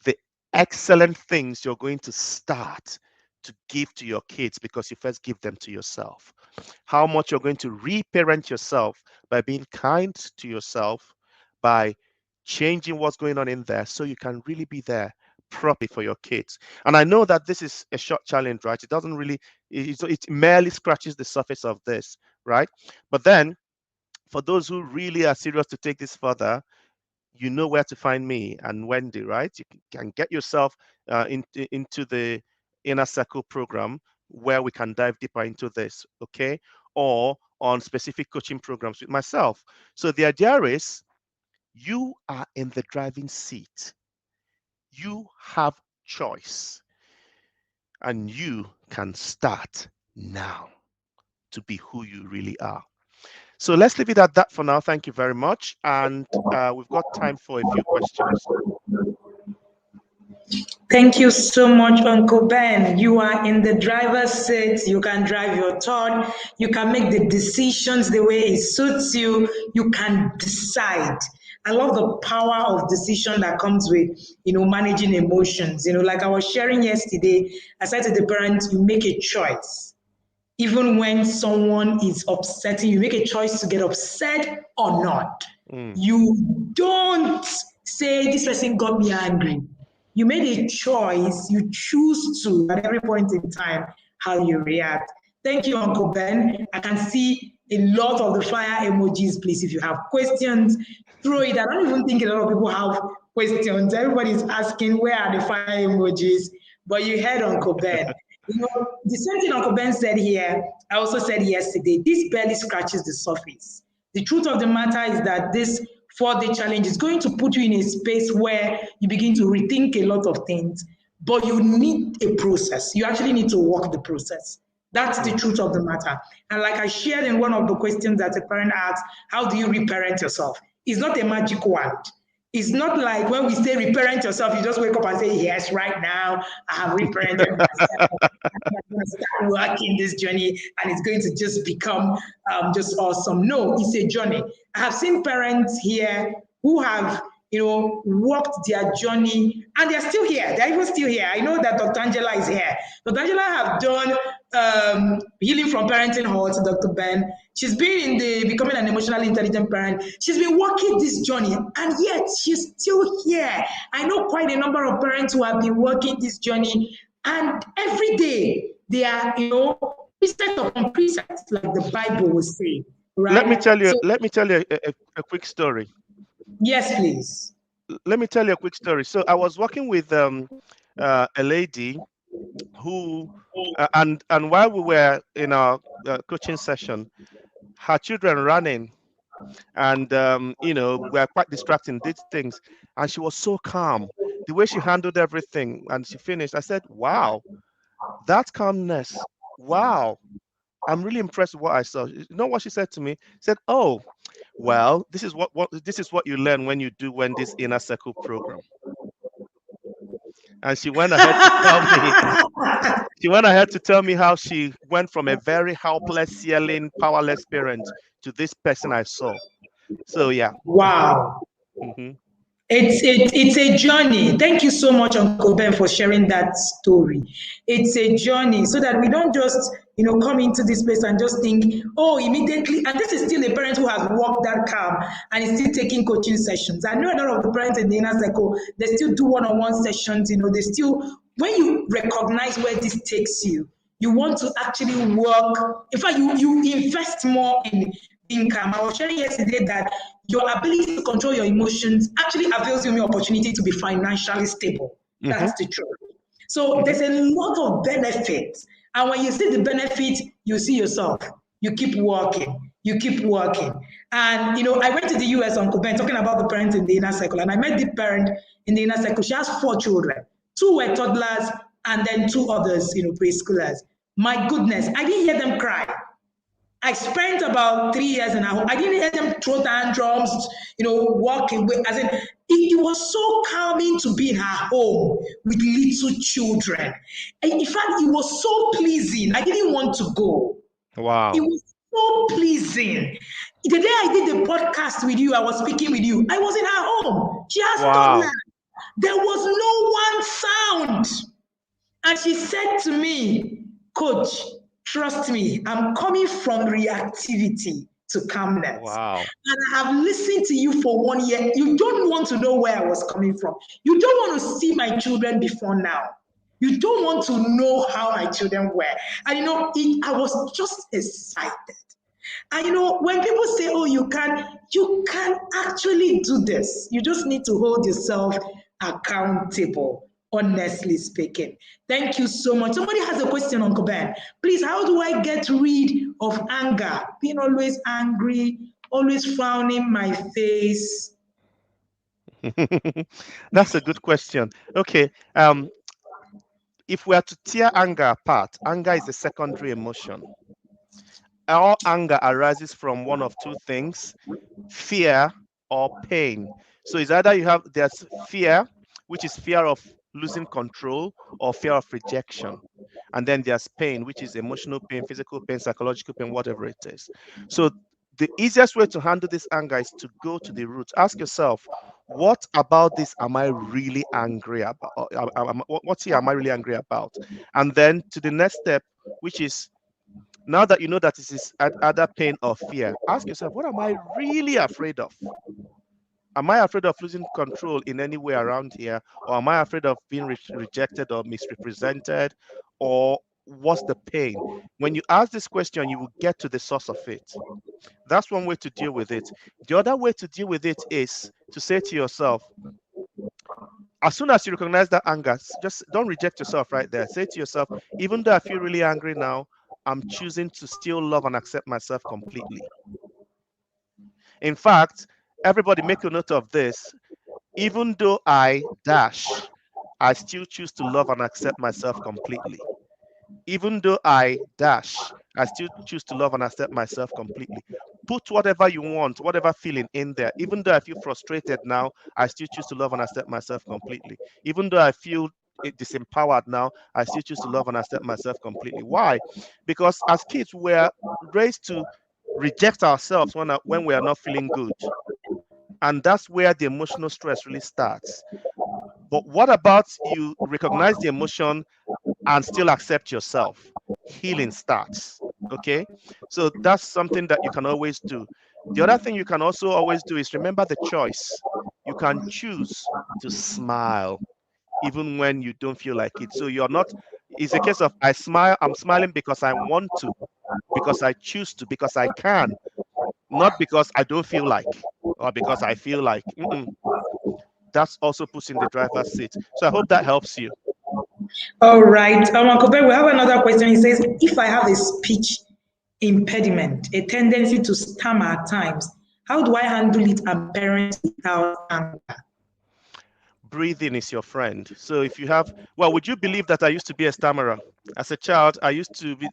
the excellent things you're going to start to give to your kids because you first give them to yourself. How much you're going to reparent yourself by being kind to yourself, by changing what's going on in there so you can really be there properly for your kids. And I know that this is a short challenge, right? It doesn't really, it merely scratches the surface of this, right? But then for those who really are serious to take this further, you know where to find me and Wendy, right? You can get yourself into the Inner Circle program where we can dive deeper into this, okay? Or on specific coaching programs with myself. So the idea is you are in the driving seat. You have choice and you can start now to be who you really are. So let's leave it at that for now. Thank you very much. And we've got time for a few questions. Thank you so much, Uncle Ben. You are in the driver's seat. You can drive your thought. You can make the decisions the way it suits you. You can decide. I love the power of decision that comes with, managing emotions. Like I was sharing yesterday, I said to the parents, you make a choice. Even when someone is upsetting, you make a choice to get upset or not. You don't say, this person got me angry. You made a choice, you choose to, at every point in time, how you react. Thank you, Uncle Ben. I can see a lot of the fire emojis, please. If you have questions, throw it. I don't even think a lot of people have questions. Everybody's asking, where are the fire emojis? But you heard Uncle Ben. The same thing Uncle Ben said here, I also said yesterday, this barely scratches the surface. The truth of the matter is that this 4-day challenge is going to put you in a space where you begin to rethink a lot of things, but you need a process. You actually need to walk the process. That's the truth of the matter. And like I shared in one of the questions that a parent asked, how do you reparent yourself? It's not a magic wand. It's not like when we say reparent yourself, you just wake up and say, yes, right now, I have reparented myself. I'm going to start working this journey and it's going to just become just awesome. No, it's a journey. I have seen parents here who have, walked their journey and they're still here. They're even still here. I know that Dr. Angela is here. Dr. Angela have done Healing from Parenting Hall to Dr. Ben. She's been in the Becoming an Emotionally Intelligent Parent. She's been walking this journey and yet she's still here. I know quite a number of parents who have been walking this journey and every day they are, precept upon precept, like the Bible will say. Right? Let me tell you a quick story. Yes, please. Let me tell you a quick story. So I was working with a lady who, and while we were in our coaching session, her children ran in, and we're quite distracting, did things, and she was so calm. The way she handled everything, and she finished. I said, "Wow, that calmness! Wow, I'm really impressed with what I saw." You know what she said to me? She said, "Oh, well, this is what you learn when you do this inner circle program." And she went ahead to tell me. She went ahead to tell me how she went from a very helpless, yelling, powerless parent to this person I saw. So yeah. Wow. Mm-hmm. It's a journey. Thank you so much, Uncle Ben, for sharing that story. It's a journey so that we don't just, come into this place and just think, oh, immediately. And this is still a parent who has walked that calm and is still taking coaching sessions. I know a lot of the parents in the inner circle, they still do one-on-one sessions. They still, when you recognize where this takes you, you want to actually work. In fact, you invest more in income. I was sharing yesterday that your ability to control your emotions actually avails you more opportunity to be financially stable. Mm-hmm. That's the truth. So there's a lot of benefits. And when you see the benefit, you see yourself. You keep working. You keep working. And, I went to the US, Uncle Ben, talking about the parents in the inner circle. And I met the parent in the inner circle. She has 4 children. 2 were toddlers and then 2 others, preschoolers. My goodness, I didn't hear them cry. I spent about 3 years in a home. I didn't hear them throw tantrums, walk away. As in, it was so calming to be in her home with little children. And in fact, it was so pleasing. I didn't want to go. Wow. It was so pleasing. The day I did the podcast with you, I was speaking with you. I was in her home. She has toddlers. There was no one sound. And she said to me, Coach, trust me, I'm coming from reactivity to calmness. Wow. And I have listened to you for 1 year. You don't want to know where I was coming from. You don't want to see my children before now. You don't want to know how my children were. And I was just excited. And when people say, oh, you can actually do this. You just need to hold yourself accountable. Honestly speaking. Thank you so much. Somebody has a question, Uncle Ben. Please, how do I get rid of anger? Being always angry, always frowning my face. That's a good question. Okay. If we are to tear anger apart, anger is a secondary emotion. all anger arises from one of two things: fear or pain. So it's either there's fear, which is fear of losing control, or fear of rejection. And then there's pain, which is emotional pain, physical pain, psychological pain, whatever it is. So the easiest way to handle this anger is to go to the root. Ask yourself, what about this am I really angry about? What's here am I really angry about? And then to the next step, which is, now that you know that this is either pain or fear, ask yourself, what am I really afraid of? Am I afraid of losing control in any way around here? Or am I afraid of being rejected or misrepresented? Or what's the pain? When you ask this question, you will get to the source of it. That's one way to deal with it. The other way to deal with it is to say to yourself, as soon as you recognize that anger, just don't reject yourself right there. Say to yourself, even though I feel really angry now, I'm choosing to still love and accept myself completely. In fact, everybody make a note of this. Even though I dash, I still choose to love and accept myself completely. Even though I dash, I still choose to love and accept myself completely. Put whatever you want, whatever feeling in there. Even though I feel frustrated now, I still choose to love and accept myself completely. Even though I feel disempowered now, I still choose to love and accept myself completely. Why? Because as kids, we're raised to reject ourselves when we are not feeling good. And that's where the emotional stress really starts. But what about you recognize the emotion and still accept yourself? Healing starts. Okay, so that's something that you can always do. The other thing you can also always do is remember the choice. You can choose to smile even when you don't feel like it. So you're not, it's a case of I'm smiling because I want to, because I choose to, because I can, not because I don't feel like or because I feel like. That's also puts in the driver's seat. So I hope that helps you. All right. Uncle Ben, we have another question. He says, if I have a speech impediment, a tendency to stammer at times, how do I handle it and parent without anger? Breathing is your friend. So if you have, well, would you believe that I used to be a stammerer? As a child, I used to be,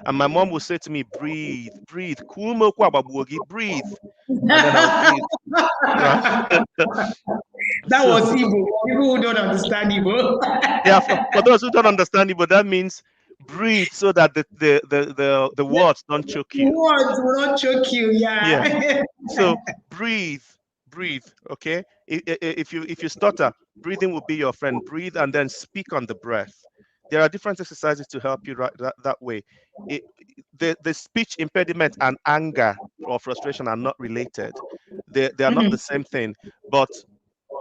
and my mom would say to me, breathe, breathe, breathe. And then I'll breathe. Right? That So was Igbo. People who don't understand Igbo. yeah, for those who don't understand it, but that means breathe so that the words don't choke you. Words will not choke you. Yeah. Yeah. So breathe, breathe. Okay. If you stutter, breathing will be your friend. Breathe and then speak on the breath. There are different exercises to help you that way. The speech impediment and anger or frustration are not related. They are not the same thing. But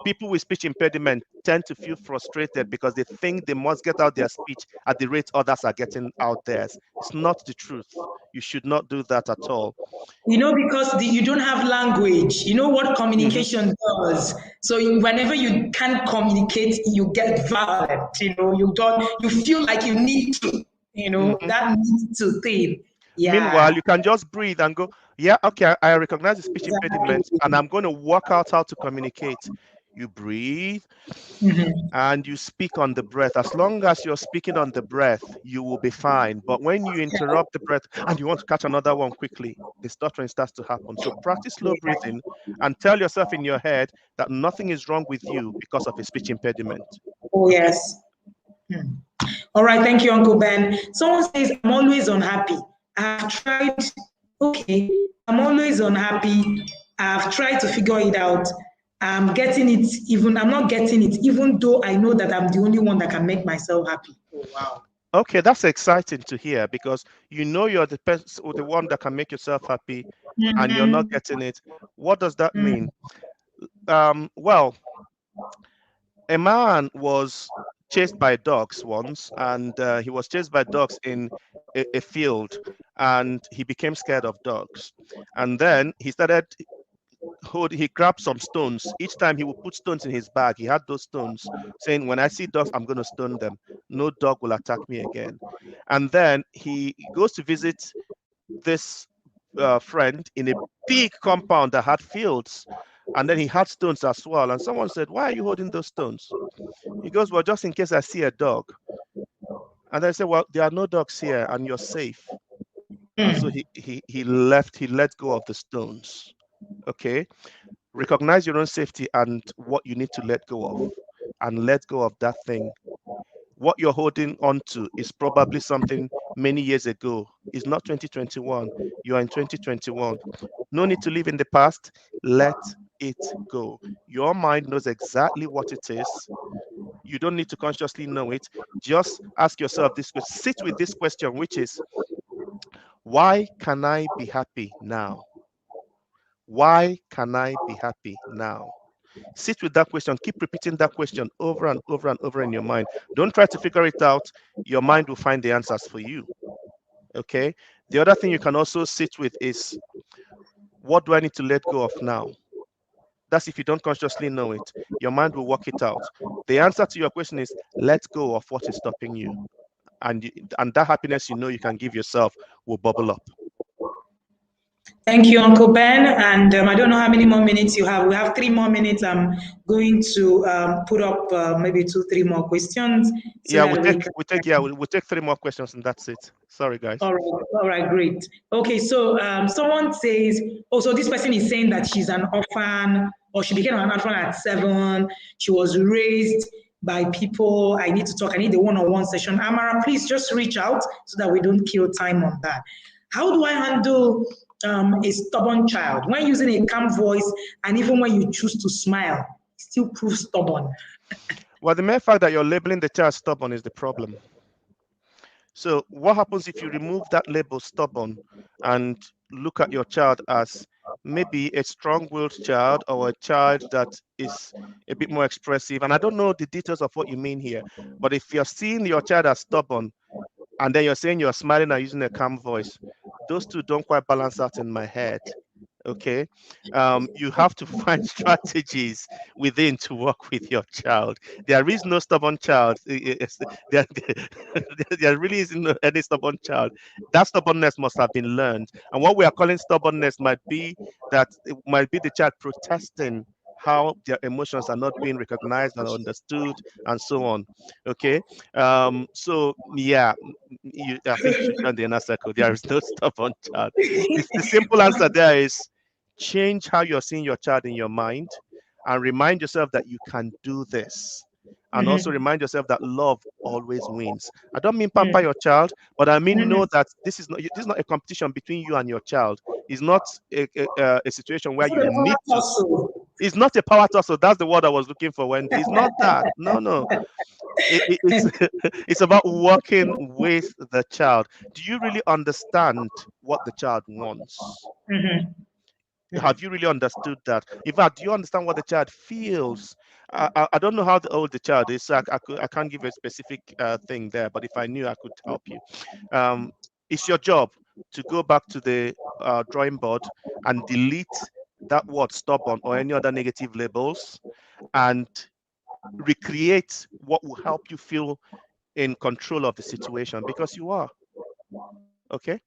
people with speech impediment tend to feel frustrated because they think they must get out their speech at the rate others are getting out theirs. It's not the truth. You should not do that at all. Because you don't have language. You know what communication does. So whenever you can't communicate, you get violent. You feel like you need to. That need to thing. Yeah. Meanwhile, you can just breathe and go, yeah, okay, I recognize the speech impediment and I'm going to work out how to communicate. You breathe and you speak on the breath. As long as you're speaking on the breath, you will be fine. But when you interrupt the breath and you want to catch another one quickly, the stuttering starts to happen. So practice slow breathing and tell yourself in your head that nothing is wrong with you because of a speech impediment. Oh, yes. All right. Thank you, Uncle Ben. Someone says, I'm always unhappy. I've tried. Okay. I'm always unhappy. I've tried to figure it out. I'm not getting it, even though I know that I'm the only one that can make myself happy. Oh, wow. Okay, that's exciting to hear because you know you're the person or the one that can make yourself happy and you're not getting it. What does that mean? Well, a man was chased by dogs once, and he was chased by dogs in a field, and he became scared of dogs. And then he grabbed some stones. Each time he would put stones in his bag. He had those stones, saying, when I see dogs, I'm going to stone them. No dog will attack me again. And then he goes to visit this friend in a big compound that had fields. And then he had stones as well. And someone said, why are you holding those stones? He goes, well, just in case I see a dog. And they say, well, there are no dogs here and you're safe. And so he let go of the stones. Okay. Recognize your own safety and what you need to let go of, and let go of that thing. What you're holding on to is probably something many years ago. It's not 2021. You are in 2021. No need to live in the past. Let it go. Your mind knows exactly what it is. You don't need to consciously know it. Just ask yourself this question. Sit with this question, which is, why can I be happy now? Why can I be happy now? Sit with that question. Keep repeating that question over and over and over in your mind. Don't try to figure it out. Your mind will find the answers for you. Okay. The other thing you can also sit with is, what do I need to let go of now? That's if you don't consciously know it. Your mind will work it out. The answer to your question is, let go of what is stopping you. And that happiness you can give yourself will bubble up. Thank you, Uncle Ben. And I don't know how many more minutes you have. We have 3 more minutes. I'm going to put up maybe 2, 3 more questions. So Yeah, that we'll take 3 more questions and that's it. Sorry, guys. All right, great. Okay, so someone says, oh, so this person is saying that she's an orphan, or she became an orphan at 7. She was raised by people. I need to talk. I need a one-on-one session. Amara, please just reach out so that we don't kill time on that. How do I handle a stubborn child when using a calm voice, and even when you choose to smile, still prove stubborn? Well, the mere fact that you're labeling the child stubborn is the problem. So what happens if you remove that label stubborn and look at your child as maybe a strong-willed child, or a child that is a bit more expressive? And I don't know the details of what you mean here, but if you're seeing your child as stubborn and then you're saying you're smiling and using a calm voice, those two don't quite balance out in my head. Okay. You have to find strategies within to work with your child. There is no stubborn child. There, there really isn't any stubborn child. That stubbornness must have been learned, and what we are calling stubbornness might be the child protesting how their emotions are not being recognized and understood, and so on. Okay. So yeah, I think you should join the inner circle. There is no stubborn child. The simple answer there is, change how you're seeing your child in your mind, and remind yourself that you can do this. And also remind yourself that love always wins. I don't mean pamper your child, but I mean know that this is not a competition between you and your child. It's not a situation where you need to. It's not a power tussle. That's the word I was looking for, Wendy. It's not that. No. It's it's about working with the child. Do you really understand what the child wants? Have you really understood that? In fact, do you understand what the child feels? I don't know how old the child is, so I can't give a specific thing there, but if I knew, I could help you. It's your job to go back to the drawing board and delete that word stubborn or any other negative labels, and recreate what will help you feel in control of the situation, because you are. Okay?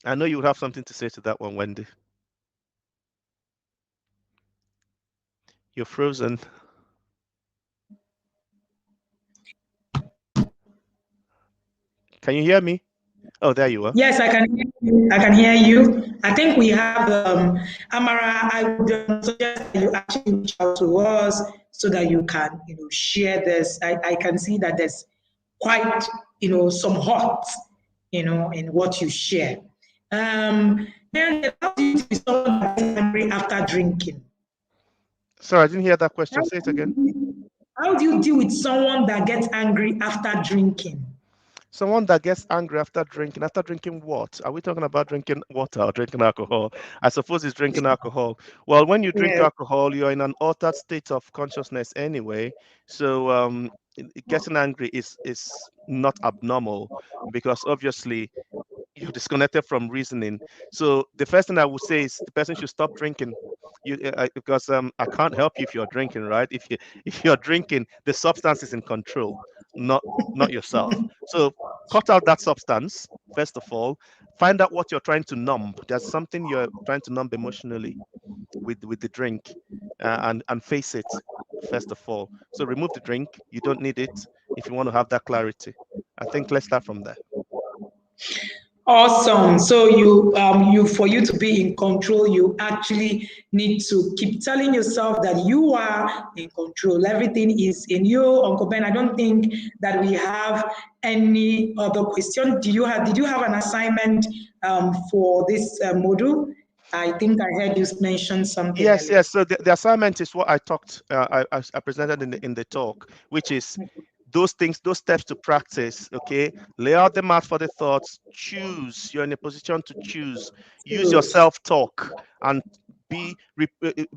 I know you would have something to say to that one, Wendy. You're frozen. Can you hear me? Oh, there you are. Yes, I can hear you. I can hear you. I think we have Amara. I would suggest that you actually reach out to us so that you can, share this. I can see that there's quite, some hurt, in what you share. And how do you deal with someone that gets angry after drinking? Sorry, I didn't hear that question. Say it again. How do you deal with someone that gets angry after drinking? Someone that gets angry after drinking. After drinking what? Are we talking about drinking water or drinking alcohol? I suppose it's drinking alcohol. Well, when you drink alcohol, you're in an altered state of consciousness anyway. So getting angry is not abnormal, because obviously you're disconnected from reasoning. So the first thing I would say is the person should stop drinking. Because I can't help you if you're drinking, right? If you're drinking, the substance is in control, not yourself. So cut out that substance first of all. Find out what you're trying to numb. There's something you're trying to numb emotionally with the drink, and face it first of all. So remove the drink. You don't need it if you want to have that clarity. I think let's start from there. Awesome. So for you to be in control, you actually need to keep telling yourself that you are in control. Everything is in you, Uncle Ben. I don't think that we have any other question. Did you have an assignment for this module? I think I heard you mention something Yes, earlier. yes. So the assignment is what I talked, I presented in the talk, which is those things, those steps to practice. Okay, lay out the mat for the thoughts. Choose. You're in a position to choose. Use your self-talk and be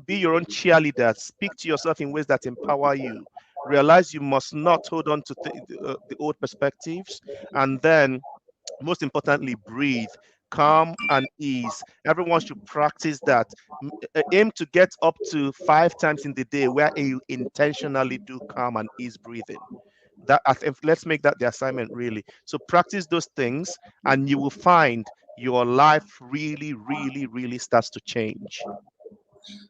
your own cheerleader. Speak to yourself in ways that empower you. Realize you must not hold on to the old perspectives, and then most importantly, breathe. Calm and ease. Everyone should practice that. Aim to get up to 5 times in the day where you intentionally do calm and ease breathing. That, I think, let's make that the assignment really. So practice those things, and you will find your life really, really, really starts to change.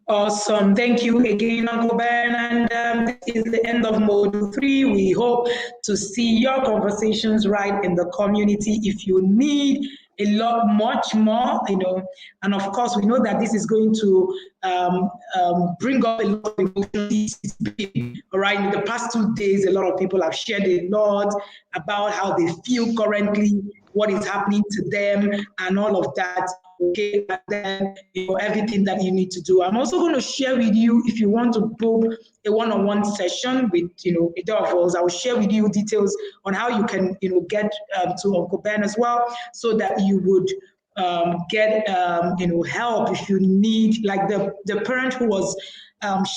Awesome. Thank you again, Uncle Ben. And this is the end of Module 3. We hope to see your conversations right in the community. If you need a lot much more, and of course, we know that this is going to bring up a lot of emotions. All right, in the past 2 days, a lot of people have shared a lot about how they feel currently, what is happening to them, and all of that. Okay, and then everything that you need to do. I'm also going to share with you, if you want to book a one-on-one session with either of us, I will share with you details on how you can get to Uncle Ben as well, so that you would get help if you need, like the parent who was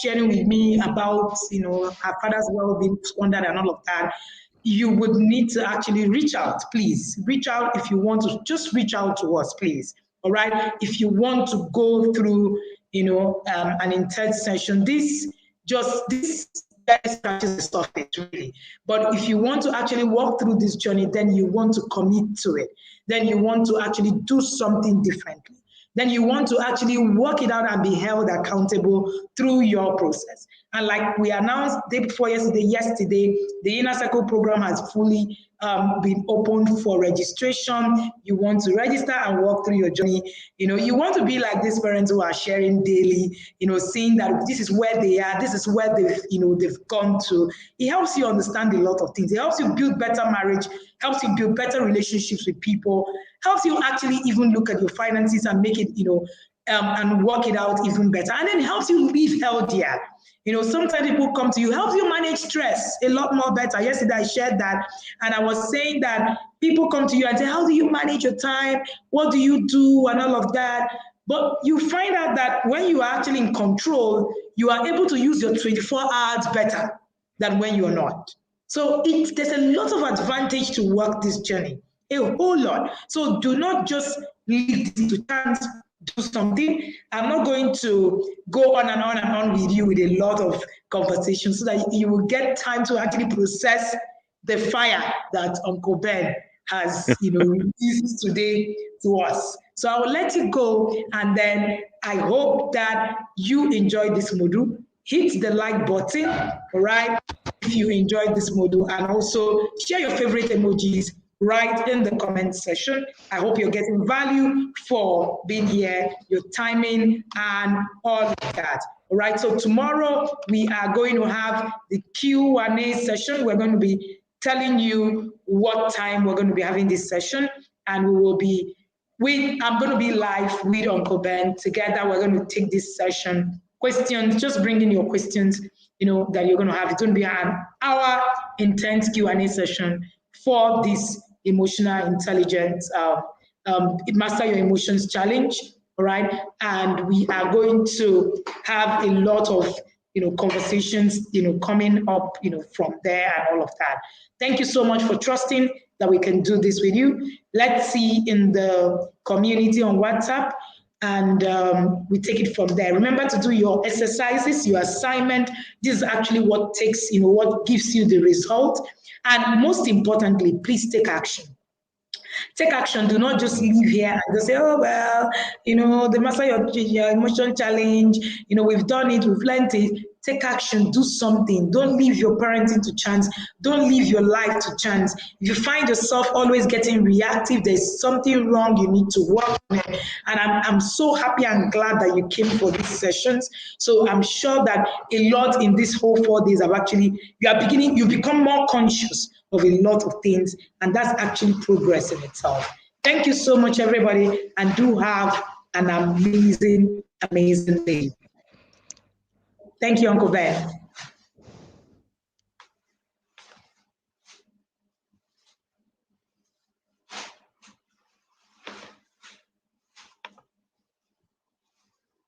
sharing with me about her father's well-being squandered and all of that. You would need to actually reach out. Please reach out if you want to. Just reach out to us, please. All right. If you want to go through, an intense session, this scratches the surface, really. But if you want to actually walk through this journey, then you want to commit to it. Then you want to actually do something differently. Then you want to actually work it out and be held accountable through your process. And like we announced day before yesterday, the Inner Circle program has fully been opened for registration. You want to register and walk through your journey. You want to be like these parents who are sharing daily, seeing that this is where they are, this is where they've gone to. It helps you understand a lot of things. It helps you build better marriage, helps you build better relationships with people, helps you actually even look at your finances and make it, and work it out even better. And then it helps you live healthier. Sometimes people come to you, helps you manage stress a lot more better. Yesterday I shared that, and I was saying that people come to you and say, how do you manage your time? What do you do? And all of that. But you find out that when you are actually in control, you are able to use your 24 hours better than when you're not. So there's a lot of advantage to work this journey, a whole lot. So do not just leave this to chance. Do something. I'm not going to go on and on and on with you with a lot of conversations, so that you will get time to actually process the fire that Uncle Ben has, released today to us. So I will let you go, and then I hope that you enjoyed this module. Hit the like button, all right, if you enjoyed this module, and also share your favorite emojis right in the comment section. I hope you're getting value for being here, your timing, and all of that. All right, so tomorrow we are going to have the Q&A session. We're going to be telling you what time we're going to be having this session, and we will be I'm going to be live with Uncle Ben. Together, we're going to take this session. Questions, just bring in your questions, that you're going to have. It's going to be an hour intense Q&A session for this emotional intelligence, Master Your Emotions Challenge, all right? And we are going to have a lot of, conversations, coming up, from there and all of that. Thank you so much for trusting that we can do this with you. Let's see in the community on WhatsApp, and we take it from there. Remember to do your exercises, your assignment. This is actually what takes, what gives you the result. And most importantly, please take action. Take action. Do not just live here and just say, oh, well, the Master Your Emotion Challenge, we've done it, we've learned it. take action, do something. Don't leave your parenting to chance. Don't leave your life to chance. If you find yourself always getting reactive, there's something wrong, you need to work on it. And I'm so happy and glad that you came for these sessions. So I'm sure that a lot in these whole 4 days have actually, you become more conscious of a lot of things, and that's actually progress in itself. Thank you so much, everybody, and do have an amazing, amazing day. Thank you, Uncle Ben.